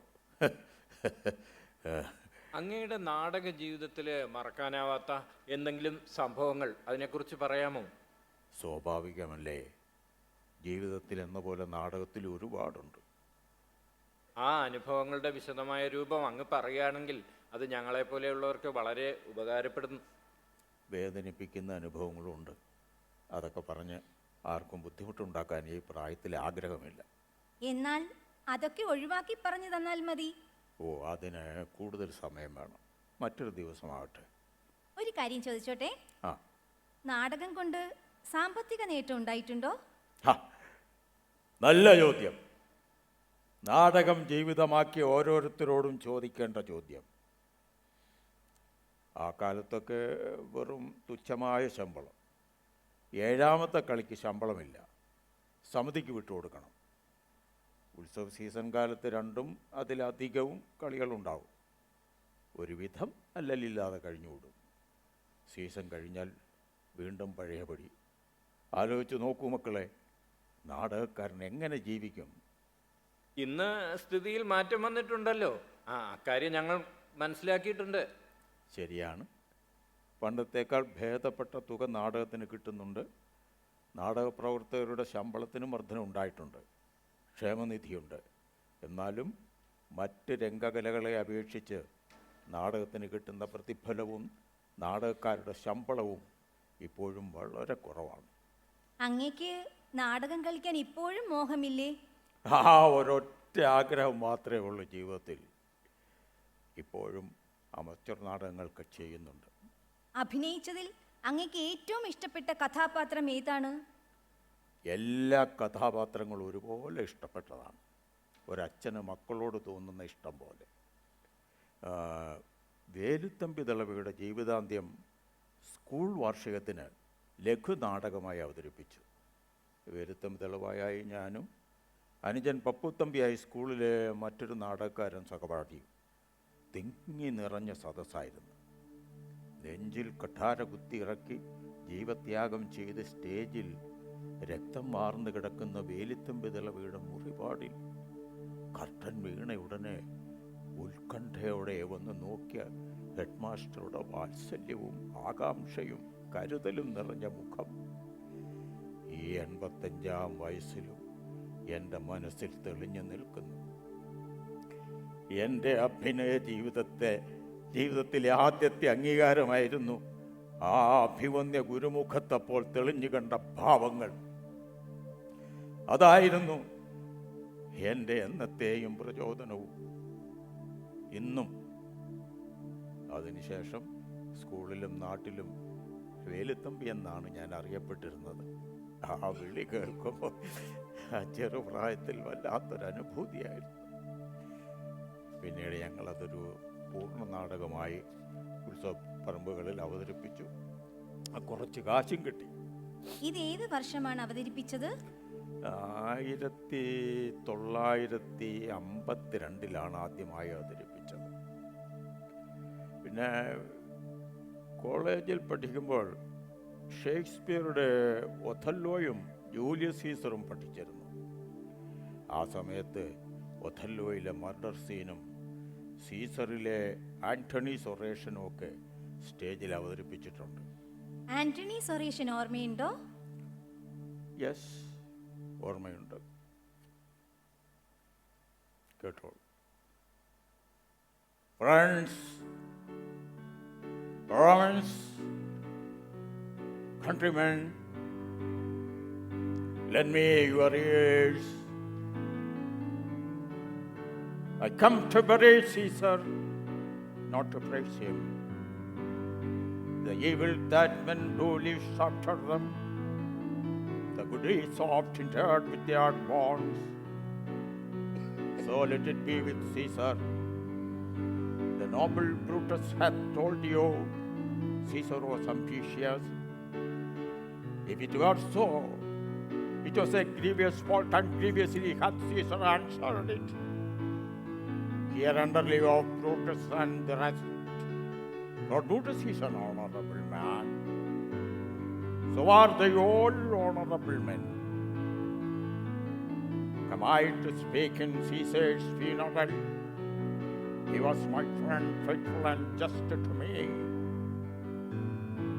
അങ്ങയുടെ നാടക ജീവിതത്തിൽ മറക്കാനാവാത്ത എന്തെങ്കിലും സംഭവങ്ങൾ അതിനെക്കുറിച്ച് പറയാമോ? സ്വാഭാവികമല്ലേ? ജീവിതത്തിൽ എന്ന പോലെ നാടകത്തിൽ ഒരുപാടുണ്ട്. ആ അനുഭവങ്ങളുടെ വിശദമായ രൂപം അങ്ങ് പറയുകയാണെങ്കിൽ അത് ഞങ്ങളെപ്പോലെയുള്ളവർക്ക് വളരെ ഉപകാരപ്പെടുന്നു. വേദനിപ്പിക്കുന്ന അനുഭവങ്ങളുണ്ട്. അതൊക്കെ പറഞ്ഞ് ആർക്കും ബുദ്ധിമുട്ടുണ്ടാക്കാൻ ഈ പ്രായത്തിൽ ആഗ്രഹമില്ല. എന്നാൽ അതൊക്കെ ഒഴിവാക്കി പറഞ്ഞു തന്നാൽ മതി. ഓ, അതിന് കൂടുതൽ സമയം വേണം. മറ്റൊരു ദിവസമാവട്ടെ. ഒരു കാര്യം ചോദിച്ചോട്ടെ? ആ, നാടകം കൊണ്ട് സാമ്പത്തിക നേട്ടം ഉണ്ടായിട്ടുണ്ടോ? നല്ല ചോദ്യം. നാടകം ജീവിതമാക്കിയ ഓരോരുത്തരോടും ചോദിക്കേണ്ട ചോദ്യം. ആ കാലത്തൊക്കെ വെറും തുച്ഛമായ ശമ്പളം. 7ാമത്തെ കളിക്ക് ശമ്പളമില്ല. സമിതിക്ക് വിട്ടുകൊടുക്കണം. ഉത്സവ സീസൺ കാലത്ത് 2ഉം അതിലധികവും കളികളുണ്ടാവും. ഒരുവിധം അല്ലലില്ലാതെ കഴിഞ്ഞുകൂടും. സീസൺ കഴിഞ്ഞാൽ വീണ്ടും പഴയപടി. ആലോചിച്ച് നോക്കൂ മക്കളെ, നാടകക്കാരൻ എങ്ങനെ ജീവിക്കും? ഇന്ന് സ്ഥിതിയിൽ മാറ്റം വന്നിട്ടുണ്ടല്ലോ. അക്കാര്യം ഞങ്ങൾ മനസ്സിലാക്കിയിട്ടുണ്ട്. ശരിയാണ്. പണ്ടത്തേക്കാൾ ഭേദപ്പെട്ട തുക നാടകത്തിന് കിട്ടുന്നുണ്ട്. നാടകപ്രവർത്തകരുടെ ശമ്പളത്തിനും വർധന ഉണ്ടായിട്ടുണ്ട്. ക്ഷേമനിധിയുണ്ട്. എന്നാലും മറ്റ് രംഗകലകളെ അപേക്ഷിച്ച് നാടകത്തിന് കിട്ടുന്ന പ്രതിഫലവും നാടകക്കാരുടെ ശമ്പളവും ഇപ്പോഴും വളരെ കുറവാണ്. അങ്ങേക്ക് നാടകം കളിക്കാൻ ഇപ്പോഴും മോഹമില്ലേ? ഒരൊറ്റ ആഗ്രഹം മാത്രമേ ഉള്ളൂ ജീവിതത്തിൽ. ഇപ്പോഴും അമച്ചർ നാടകങ്ങളൊക്കെ ചെയ്യുന്നുണ്ട്. അഭിനയിച്ചതിൽ അങ്ങേക്ക് ഏറ്റവും ഇഷ്ടപ്പെട്ട കഥാപാത്രം ഏതാണ്? എല്ലാ കഥാപാത്രങ്ങളും ഒരുപോലെ ഇഷ്ടപ്പെട്ടതാണ്. ഒരച്ഛന് മക്കളോട് തോന്നുന്ന ഇഷ്ടം പോലെ. വേലുത്തമ്പി ദളവയുടെ ജീവിതാന്ത്യം സ്കൂൾ വാർഷികത്തിന് ലഘുനാടകമായി അവതരിപ്പിച്ചു. വേലുത്തമ്പി ദളവായി ഞാനും അനുജൻ പപ്പുത്തമ്പിയായി സ്കൂളിലെ മറ്റൊരു നാടകക്കാരൻ സഹപാഠിയും. തിങ്ങി നിറഞ്ഞ സദസ്സായിരുന്നു. നെഞ്ചിൽ കഠാര കുത്തി ഇറക്കി ജീവത്യാഗം ചെയ്ത് സ്റ്റേജിൽ രക്തം വാർന്നു കിടക്കുന്ന വേലുത്തമ്പി ദളവയുടെ മുറിപാടിൽ കർട്ടൻ വീണയുടനെ ഉത്കണ്ഠയോടെ വന്ന് നോക്കിയ ഹെഡ് മാസ്റ്ററുടെ വാത്സല്യവും ആകാംക്ഷയും കരുതലും നിറഞ്ഞ മുഖം ഈ 85-ാം വയസ്സിലും എൻ്റെ മനസ്സിൽ തെളിഞ്ഞു നിൽക്കുന്നു. എൻ്റെ അഭിനയ ജീവിതത്തിലെ ആദ്യത്തെ അംഗീകാരമായിരുന്നു ആ അഭിവന്യ ഗുരുമുഖത്തപ്പോൾ തെളിഞ്ഞു കണ്ട ഭാവങ്ങൾ. അതായിരുന്നു എൻ്റെ എന്നത്തെയും പ്രചോദനവും. ഇന്നും അതിനുശേഷം സ്കൂളിലും നാട്ടിലും വേലുത്തമ്പി എന്നാണ് ഞാൻ അറിയപ്പെട്ടിരുന്നത്. ആ വിളി കേൾക്കുമ്പോൾ ചെറുപ്രായത്തിൽ വല്ലാത്തൊരനുഭൂതിയായിരുന്നു. പിന്നീട് ഞങ്ങളതൊരു പൂർണ്ണ നാടകമായി ഉത്സവപ്പറമ്പുകളിൽ അവതരിപ്പിച്ചു. കുറച്ച് കാശും കിട്ടി. ഇത് ഏത് വർഷമാണ് അവതരിപ്പിച്ചത്? 1952 ആദ്യമായി അവതരിപ്പിച്ചത്. പിന്നെ കോളേജിൽ പഠിക്കുമ്പോൾ ഷേക്സ്പിയറുടെ ഒഥല്ലോയും ജൂലിയസ് സീസറും പഠിച്ചിരുന്നു. ആ സമയത്ത് ഒഥല്ലോയിലെ മർഡർ സീനും സീസറിലെ ആന്റണി സൊറേഷനും ഒക്കെ സ്റ്റേജിൽ അവതരിപ്പിച്ചിട്ടുണ്ട്. ആന്റണി സൊറേഷൻ ഓർമ്മയുണ്ടോ? യെസ്, ഓർമ്മയുണ്ട്. കേട്ടോളൂ. Friends, Romans, countrymen, lend me your ears. I come to bury Caesar, not to praise him. The evil that men do lives after them. The good is oft interred with their bonds. So let it be with Caesar. The noble Brutus hath told you Caesar was ambitious. If it were so, it was a grievous fault, and grievously hath Caesar answered it. Here underlay of Brutus and the rest. Lord Brutus is an honorable man. So are they all honorable men. Come I to speak in Caesar's funeral? He was my friend, faithful and just to me.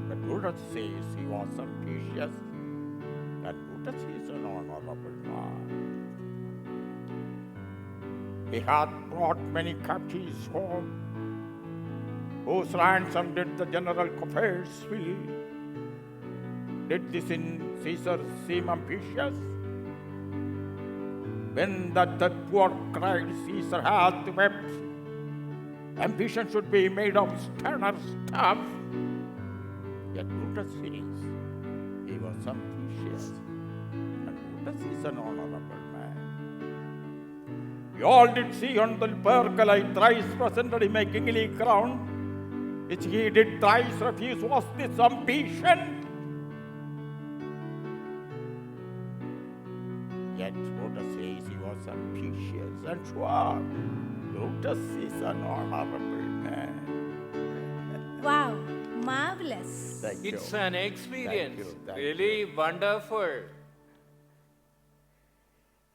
But Brutus says he was ambitious, and Brutus is an honorable man. He hath brought many captives home, whose ransom did the general coffers fill. Did this in Caesar seem ambitious? When that poor cried, Caesar hath wept. Ambition should be made of sterner stuff. Yet Brutus says he was ambitious, and Brutus is an honorable man. You all did see on the pergola thrice presented him a kingly crown, which he did thrice refuse. Was this ambition? Yet Brutus says he was ambitious, and sure, Brutus is an honorable man. Wow, marvelous. Thank you. It's an experience. Thank you. Really wonderful.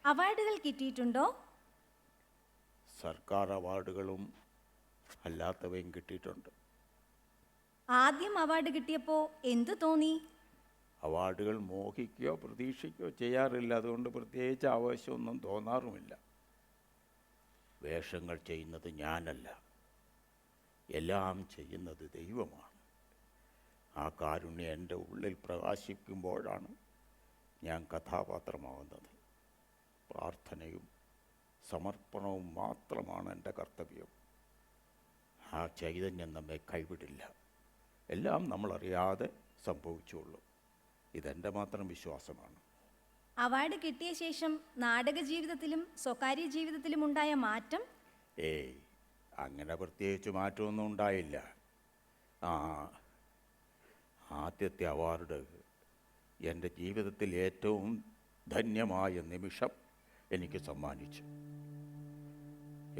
അവാർഡുകൾ കിട്ടിയിട്ടുണ്ടോ? സർക്കാർ അവാർഡുകളും അല്ലാത്തവയും കിട്ടിയിട്ടുണ്ട്. ആദ്യം award കിട്ടിയപ്പോൾ എന്തു തോന്നി? അവാർഡുകൾ മോഹിക്കുകയോ പ്രതീക്ഷിക്കുകയോ ചെയ്യാറില്ല. അതുകൊണ്ട് പ്രത്യേകിച്ച് ആവശ്യമൊന്നും തോന്നാറുമില്ല. വേഷങ്ങൾ ചെയ്യുന്നത് ഞാനല്ല, എല്ലാം ചെയ്യുന്നത് ദൈവമാണ്. ആ കാരുണ്യം എൻ്റെ ഉള്ളിൽ പ്രകാശിക്കുമ്പോഴാണ് ഞാൻ കഥാപാത്രമാവുന്നത്. പ്രാർത്ഥനയും സമർപ്പണവും മാത്രമാണ് എൻ്റെ കർത്തവ്യം. ആ ചൈതന്യം നമ്മെ കൈവിടില്ല. എല്ലാം നമ്മളറിയാതെ സംഭവിച്ചുള്ളൂ. ഇതെൻ്റെ മാത്രം വിശ്വാസമാണ്. അവാർഡ് കിട്ടിയ ശേഷം നാടക ജീവിതത്തിലും സ്വകാര്യ ജീവിതത്തിലും ഉണ്ടായ മാറ്റം? ഏയ്, അങ്ങനെ പ്രത്യേകിച്ച് മാറ്റമൊന്നും ഉണ്ടായില്ല. ആദ്യത്തെ അവാർഡ് എൻ്റെ ജീവിതത്തിൽ ഏറ്റവും ധന്യമായ നിമിഷം എനിക്ക് സമ്മാനിച്ചു.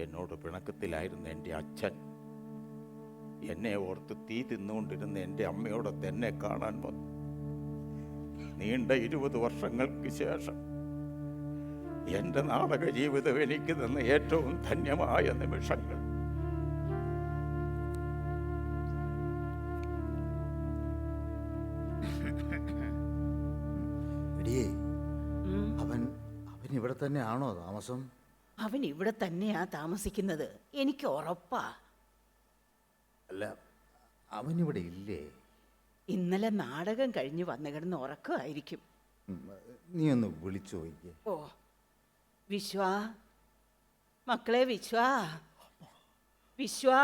എന്നോട് പിണക്കത്തിലായിരുന്ന എൻ്റെ അച്ഛൻ എന്നെ ഓർത്ത് തീ തിന്നുകൊണ്ടിരുന്ന എൻ്റെ അമ്മയോടൊത്ത് എന്നെ കാണാൻ വന്നു. നീണ്ട 20 വർഷങ്ങൾക്ക് ശേഷം എൻ്റെ നാടക ജീവിതം എനിക്ക് തന്ന ഏറ്റവും ധന്യമായ നിമിഷങ്ങൾ. തന്നെയാണോ താമസം? അവൻ ഇവിടെ തന്നെയാ താമസിക്കുന്നത്, എനിക്ക് ഉറപ്പാ. അല്ല, അവനിവിടെ ഇല്ലേ? ഇന്നലെ നാടകം കഴിഞ്ഞ് വന്നു കിടന്ന് ഉറക്കമായിരിക്കും. നീ ഒന്ന് വിളിച്ചു നോക്കിയേ. ഓ, വിശ്വാ, മക്കളെ വിശ്വാ, വിശ്വാ.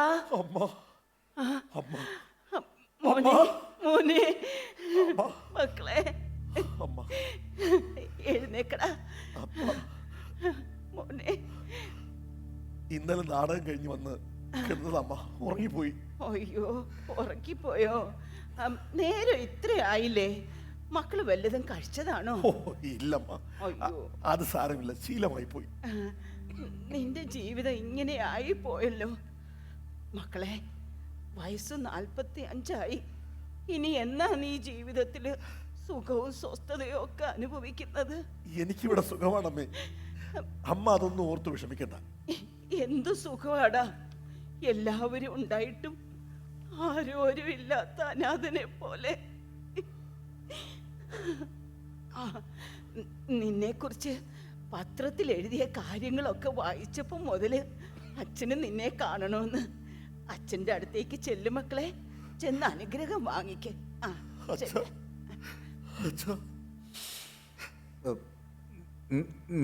മോനെ, മോനെ, മക്കളെ എഴുന്നേക്കടാ മോനെ. ഇന്നലെ നാടകം കഴിഞ്ഞ് വന്ന് കിടന്നതമ്മ ഉറങ്ങിപ്പോയി. അയ്യോ, ഉറക്കിപ്പോയോ? നേരം ഇത്രയായില്ലേ? മക്കള് വല്ലതും കഴിച്ചതാണോ? ഓ ഇല്ലമ്മ, അയ്യോ, അത് സാരമില്ല, ശീലമായി പോയി. നിന്റെ ജീവിതം ഇങ്ങനെ ആയിപ്പോയല്ലോ. മക്കളെ, വയസ്സ് 45 ഇനി എന്നാ നീ ജീവിതത്തില് സുഖവും സ്വസ്ഥതയും ഒക്കെ അനുഭവിക്കുന്നത്? എനിക്കിവിടെ സുഖമാണമ്മേ. അമ്മ അതൊന്നും ഓർത്ത് വിഷമിക്കണ്ട. എന്തു സുഖമാടാ, എല്ലാവരും ഉണ്ടായിട്ടും ആരോരും ഇല്ലാത്ത അനാഥനെ പോലെ. നിന്നെ കുറിച്ച് പത്രത്തിൽ എഴുതിയ കാര്യങ്ങളൊക്കെ വായിച്ചപ്പോൾ മുതല് അച്ഛന് നിന്നെ കാണണമെന്ന്. അച്ഛൻ്റെ അടുത്തേക്ക് ചെല്ലു മക്കളെ, ചെന്ന് അനുഗ്രഹം വാങ്ങിക്ക്.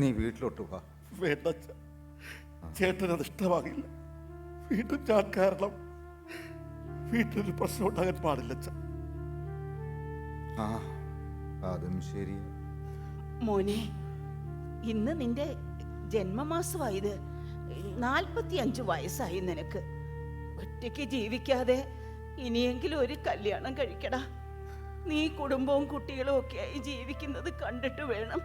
നീ വീട്ടിലോട്ട് വാ. വേണ്ട, ചേട്ടനത് ഇഷ്ടമാകില്ല. വീണ്ടും ഞാൻ കാരണം വീട്ടിലൊരു പ്രശ്നം ഉണ്ടാകാൻ പാടില്ല. ആ, അതും ശരിയാ. മോനെ, ഇന്ന് നിന്റെ ജന്മമാസമായത്. 45 വയസ്സായി നിനക്ക്. ഒറ്റയ്ക്ക് ജീവിക്കാതെ ഇനിയെങ്കിലും ഒരു കല്യാണം കഴിക്കടാ. നീ കുടുംബവും കുട്ടികളും ഒക്കെ ആയി ജീവിക്കുന്നത് കണ്ടിട്ട് വേണം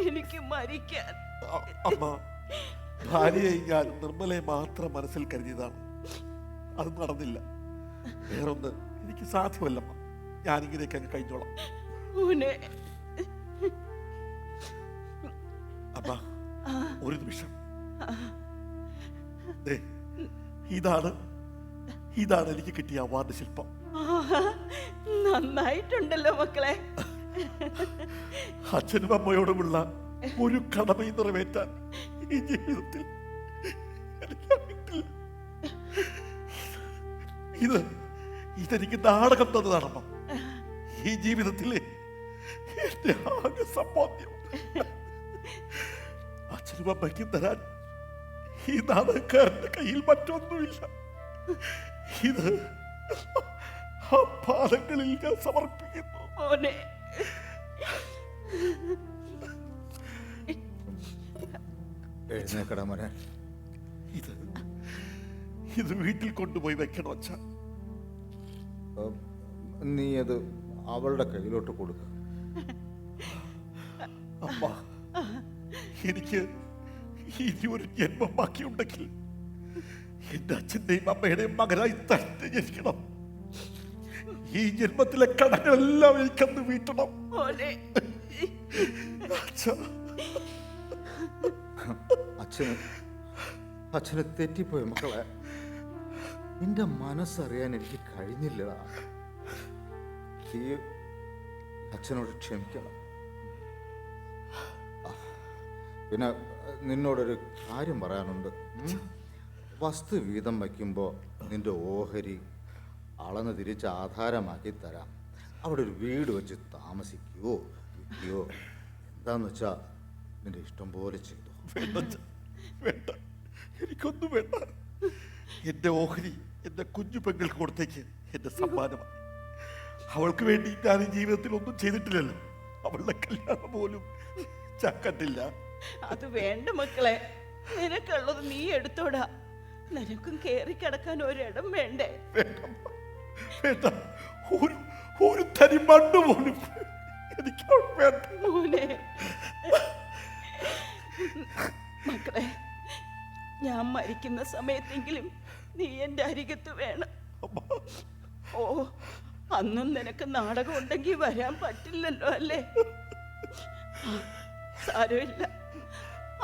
എനിക്ക് മരിക്കാൻ. അമ്മ, ഭാര്യയെ ഞാൻ നിർമ്മലയെ മാത്രം മനസ്സിൽ കരുതിയതാണ്. അത് നടന്നില്ല. വേറൊന്ന് എനിക്ക് സാധ്യമല്ലമ്മ. ഞാനിങ്ങനെയൊക്കെ അങ്ങ് കഴിഞ്ഞോളാം. അമ്മ, ഒരു നിമിഷം. ഇതാണ് എനിക്ക് കിട്ടിയ അവാർഡ് ശില്പം. നന്നായിട്ടുണ്ടല്ലോ മക്കളെ. അച്ഛനും അമ്മയോടുമുള്ള ഒരു കടമയും നിറവേറ്റാൻ ഈ ജീവിതത്തിൽ ഇതെനിക്ക് നാടകം തന്നതാണമ്മ. ഈ ജീവിതത്തിലെ എന്റെ ആകെ സമ്പാദ്യം. അച്ഛനും അമ്മയ്ക്കും തരാൻ ഈ നാടകക്കാരന്റെ കയ്യിൽ മറ്റൊന്നുമില്ല. ഇത് ആ പാദങ്ങളിൽ ഞാൻ സമർപ്പിക്കുന്നു. എഴുന്നേക്കടാ മോനെ. ഇത് വീട്ടിൽ കൊണ്ടുപോയി വെക്കണം അച്ഛ. നീ അത് അവളുടെ കയ്യിലോട്ട് കൊടുക്ക. അമ്മ, എനിക്ക് ഇനി ഒരു ജന്മം ബാക്കിയുണ്ടെങ്കിൽ എന്റെ അച്ഛന്റെയും അമ്മയുടെയും മകനായി തന്നെ ജനിക്കണം. ഈ ജന്മത്തിലെ കടങ്ങളെല്ലാം എനിക്കന്ന് വീട്ടണം. അച്ഛന് തെറ്റിപ്പോയി മക്കളെ. നിന്റെ മനസ്സറിയാൻ എനിക്ക് കഴിഞ്ഞില്ലടാ. ഈ അച്ഛനോട് ക്ഷമിക്കണം. പിന്നെ നിന്നോടൊരു കാര്യം പറയാനുണ്ട്. വസ്തു വീതം വയ്ക്കുമ്പോൾ നിന്റെ ഓഹരി അളന്ന് തിരിച്ച് ആധാരമാക്കി തരാം. അവിടെ ഒരു വീട് വെച്ച് താമസിക്കുകയോ വിൽക്കുകയോ എന്താന്ന് വെച്ചാ നിന്റെ ഇഷ്ടം പോലെ ചെയ്തു. വേണ്ട, എനിക്കൊന്നും വേണ്ട. എന്റെ ഓഹരി എന്റെ കുഞ്ഞു പെങ്ങൾക്ക് കൊടുത്തേക്ക് എന്റെ സമ്മാനമാണ്. അവൾക്ക് വേണ്ടി ഞാൻ ഈ ജീവിതത്തിൽ ഒന്നും ചെയ്തിട്ടില്ലല്ലോ. അവളുടെ കല്യാണം പോലും ചക്കട്ടില്ല. അത് വേണ്ട മക്കളെ, നിനക്കുള്ളത് നീ എടുത്തോടാ. നിനക്കും കേറി കിടക്കാൻ ഒരിടം വേണ്ടേ? വേണ്ട, ഒരു തരി മണ്ണ് പോലും എനിക്ക് വേണ്ട. മക്കളെ, ഞാൻ മരിക്കുന്ന സമയത്തെങ്കിലും നീ എൻ്റെ അരികത്ത് വേണം. ഓ, അന്നും നിനക്ക് നാടകം ഉണ്ടെങ്കിൽ വരാൻ പറ്റില്ലല്ലോ അല്ലേ? സാരമില്ല,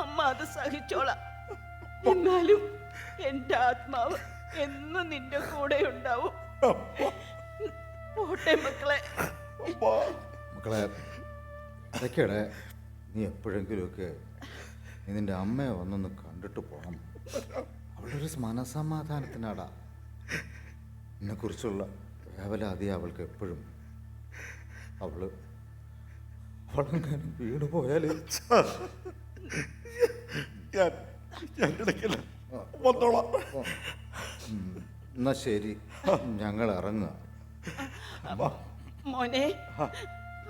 അമ്മ അത് സഹിച്ചോളാം. എന്നാലും എൻ്റെ ആത്മാവ് എന്നും നിന്റെ കൂടെ ഉണ്ടാവും. പോട്ടെ മക്കളെ. മക്കളെ, അതൊക്കെയാണ് നീ എപ്പോഴെങ്കിലുമൊക്കെ നീ നിൻ്റെ അമ്മയെ വന്നൊന്ന് കണ്ടിട്ട് പോകണം. അവളുടെ ഒരു മനസമാധാനത്തിനാടാ. എന്നെക്കുറിച്ചുള്ള വേവലാതി അവൾക്ക് എപ്പോഴും. അവളെങ്ങനെ വീണ് പോയാൽ ഞാൻ ഇടയ്ക്കില്ല, വന്നോളാം. എന്നാ ശരി, ഞങ്ങൾ ഇറങ്ങുക. മോനെ,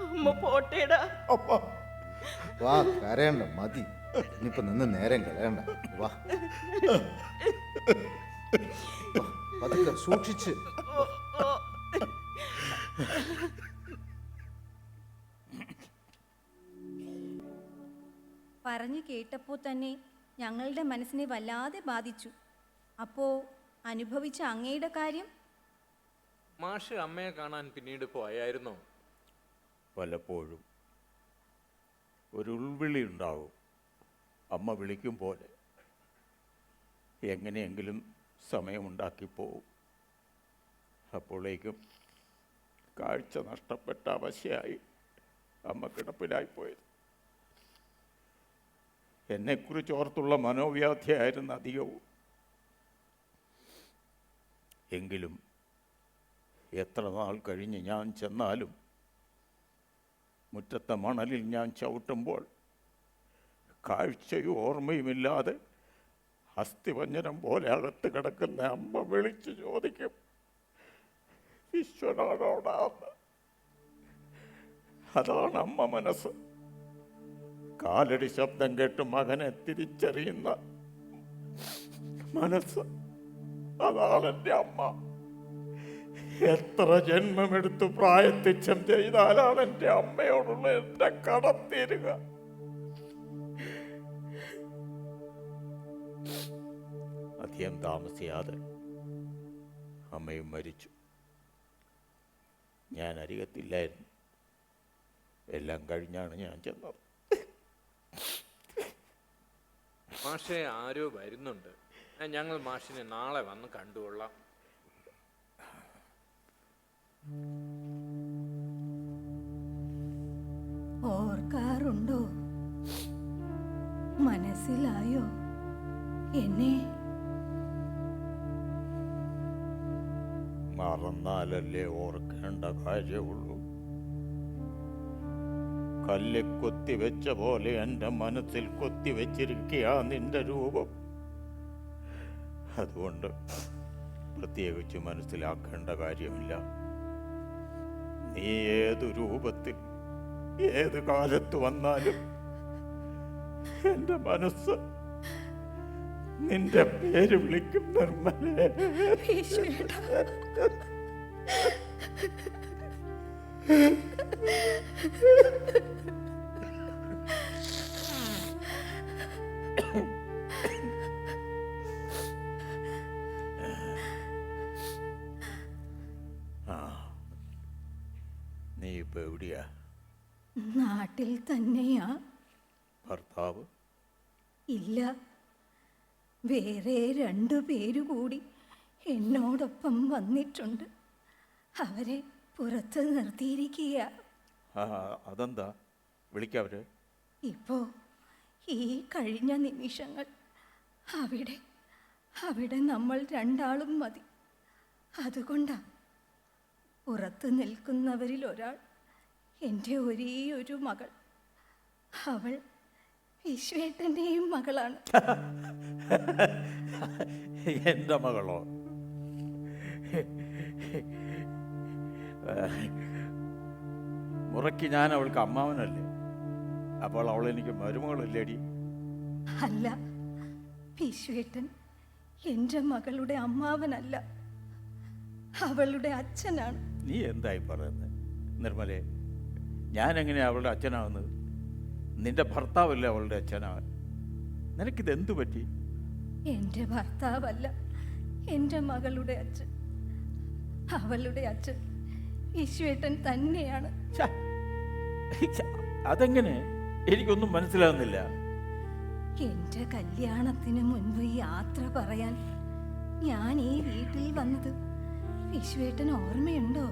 അമ്മ പോട്ടേടാ. വാ, കരയണ്ട, മതി. ഇനിയിപ്പോ നിന്ന് നേരം കളയണ്ട. വാ, പതുക്കെ സൂക്ഷിച്ച്. പറഞ്ഞു കേട്ടപ്പോൾ തന്നെ ഞങ്ങളുടെ മനസ്സിനെ വല്ലാതെ ബാധിച്ചു. അപ്പോ അനുഭവിച്ച അങ്ങയുടെ കാര്യം? മാഷ് അമ്മയെ കാണാൻ പിന്നീട് പോയായിരുന്നോ? പലപ്പോഴും ഒരു ഉൾവിളി ഉണ്ടാവും, അമ്മ വിളിക്കും പോലെ. എങ്ങനെയെങ്കിലും സമയമുണ്ടാക്കി പോവും. അപ്പോഴേക്കും കാഴ്ച നഷ്ടപ്പെട്ട അവശയായി അമ്മ കിടപ്പിലായിപ്പോയത്. എന്നെക്കുറിച്ച് ഓർത്തുള്ള മനോവ്യാധിയായിരുന്നു അധികവും. എങ്കിലും എത്ര നാൾ കഴിഞ്ഞ് ഞാൻ ചെന്നാലും മുറ്റത്തെ മണലിൽ ഞാൻ ചവിട്ടുമ്പോൾ കാഴ്ചയും ഓർമ്മയുമില്ലാതെ അസ്ഥിവഞ്ജനം പോലെ അകത്ത് കിടക്കുന്ന അമ്മ വിളിച്ചു ചോദിക്കും, വിശ്വനാഥോടാന്ന്. അതാണ് അമ്മ മനസ്സ്. കാലടി ശബ്ദം കേട്ട് മകനെ തിരിച്ചറിയുന്ന മനസ്സ്, അതാണ് എൻ്റെ അമ്മ. എത്ര ജന്മമെടുത്ത് പ്രായത്തിച്ഛം ചെയ്താലാണ് എൻ്റെ അമ്മയോടുള്ള എൻ്റെ കടം തീരുക. അധികം താമസിയാതെ അമ്മയും മരിച്ചു. ഞാൻ അരികത്തില്ലായിരുന്നു. എല്ലാം കഴിഞ്ഞാണ് ഞാൻ ചെന്നത്. മാഷെ, ആരോ വരുന്നുണ്ട്. ഞങ്ങൾ മാഷിനെ നാളെ വന്ന് കണ്ടുകൊള്ളാം. ഓർക്കാറുണ്ടോ? മനസ്സിലായോ എന്നെ? മറന്നാലല്ലേ ഓർക്കേണ്ട കാര്യമുള്ളൂ. കല്ലിൽ കൊത്തിവെച്ച പോലെ എൻ്റെ മനസ്സിൽ കൊത്തിവെച്ചിരിക്കുക നിന്റെ രൂപം. അതുകൊണ്ട് പ്രത്യേകിച്ച് മനസ്സിലാക്കേണ്ട കാര്യമില്ല. നീ ഏതു രൂപത്തിൽ ഏത് കാലത്ത് വന്നാലും എൻ്റെ മനസ്സ് നിന്റെ പേര് വിളിക്കും, നിർമ്മലേ. നീ ഇപ്പൊ എവിടെയാ? നാട്ടിൽ തന്നെയാ. ഭർത്താവ്? ഇല്ല, വേറെ 2 പേര് കൂടി എന്നോടൊപ്പം വന്നിട്ടുണ്ട്. അവരെ പുറത്ത് നിർത്തിയിരിക്കുക. അതെന്താ? വിളിക്കവര്. ഇപ്പോ ഈ കഴിഞ്ഞ നിമിഷങ്ങൾ അവിടെ നമ്മൾ 2 ആളും മതി. അതുകൊണ്ടാ പുറത്ത് നിൽക്കുന്നവരിൽ ഒരാൾ എൻ്റെ ഒരേ ഒരു മകൾ. അവൾ വിശ്വേട്ടൻ്റെയും മകളാണ്. എൻ്റെ മകളോ? മുറയ്ക്ക് ഞാൻ അവൾക്ക് അമ്മാവനല്ലേ? അപ്പോൾ അവൾ എനിക്ക് മരുമകളല്ലേടി? അല്ല, വിശ്വേട്ടൻ എൻ്റെ മകളുടെ അമ്മാവനല്ല, അവളുടെ അച്ഛനാണ്. നീ എന്തായി പറയുന്നത് നിർമ്മലേ? ഞാൻ എങ്ങനെയാ അവളുടെ അച്ഛനാവുന്നത്? നിന്റെ ഭർത്താവല്ലേ അവളുടെ അച്ഛനാവൻ. നിനക്കിതെന്തു പറ്റി? എൻ്റെ ഭർത്താവല്ല, എൻ്റെ മകളുടെ അച്ഛൻ. അവളുടെ അച്ഛൻ വിശ്വേട്ടൻ തന്നെയാണ്. അതെങ്ങനെ? എനിക്കൊന്നും മനസ്സിലാവുന്നില്ല. എൻ്റെ കല്യാണത്തിന് മുൻപ് യാത്ര പറയാൻ ഞാൻ ഈ വീട്ടിൽ വന്നത് വിശ്വേട്ടൻ ഓർമ്മയുണ്ടോ?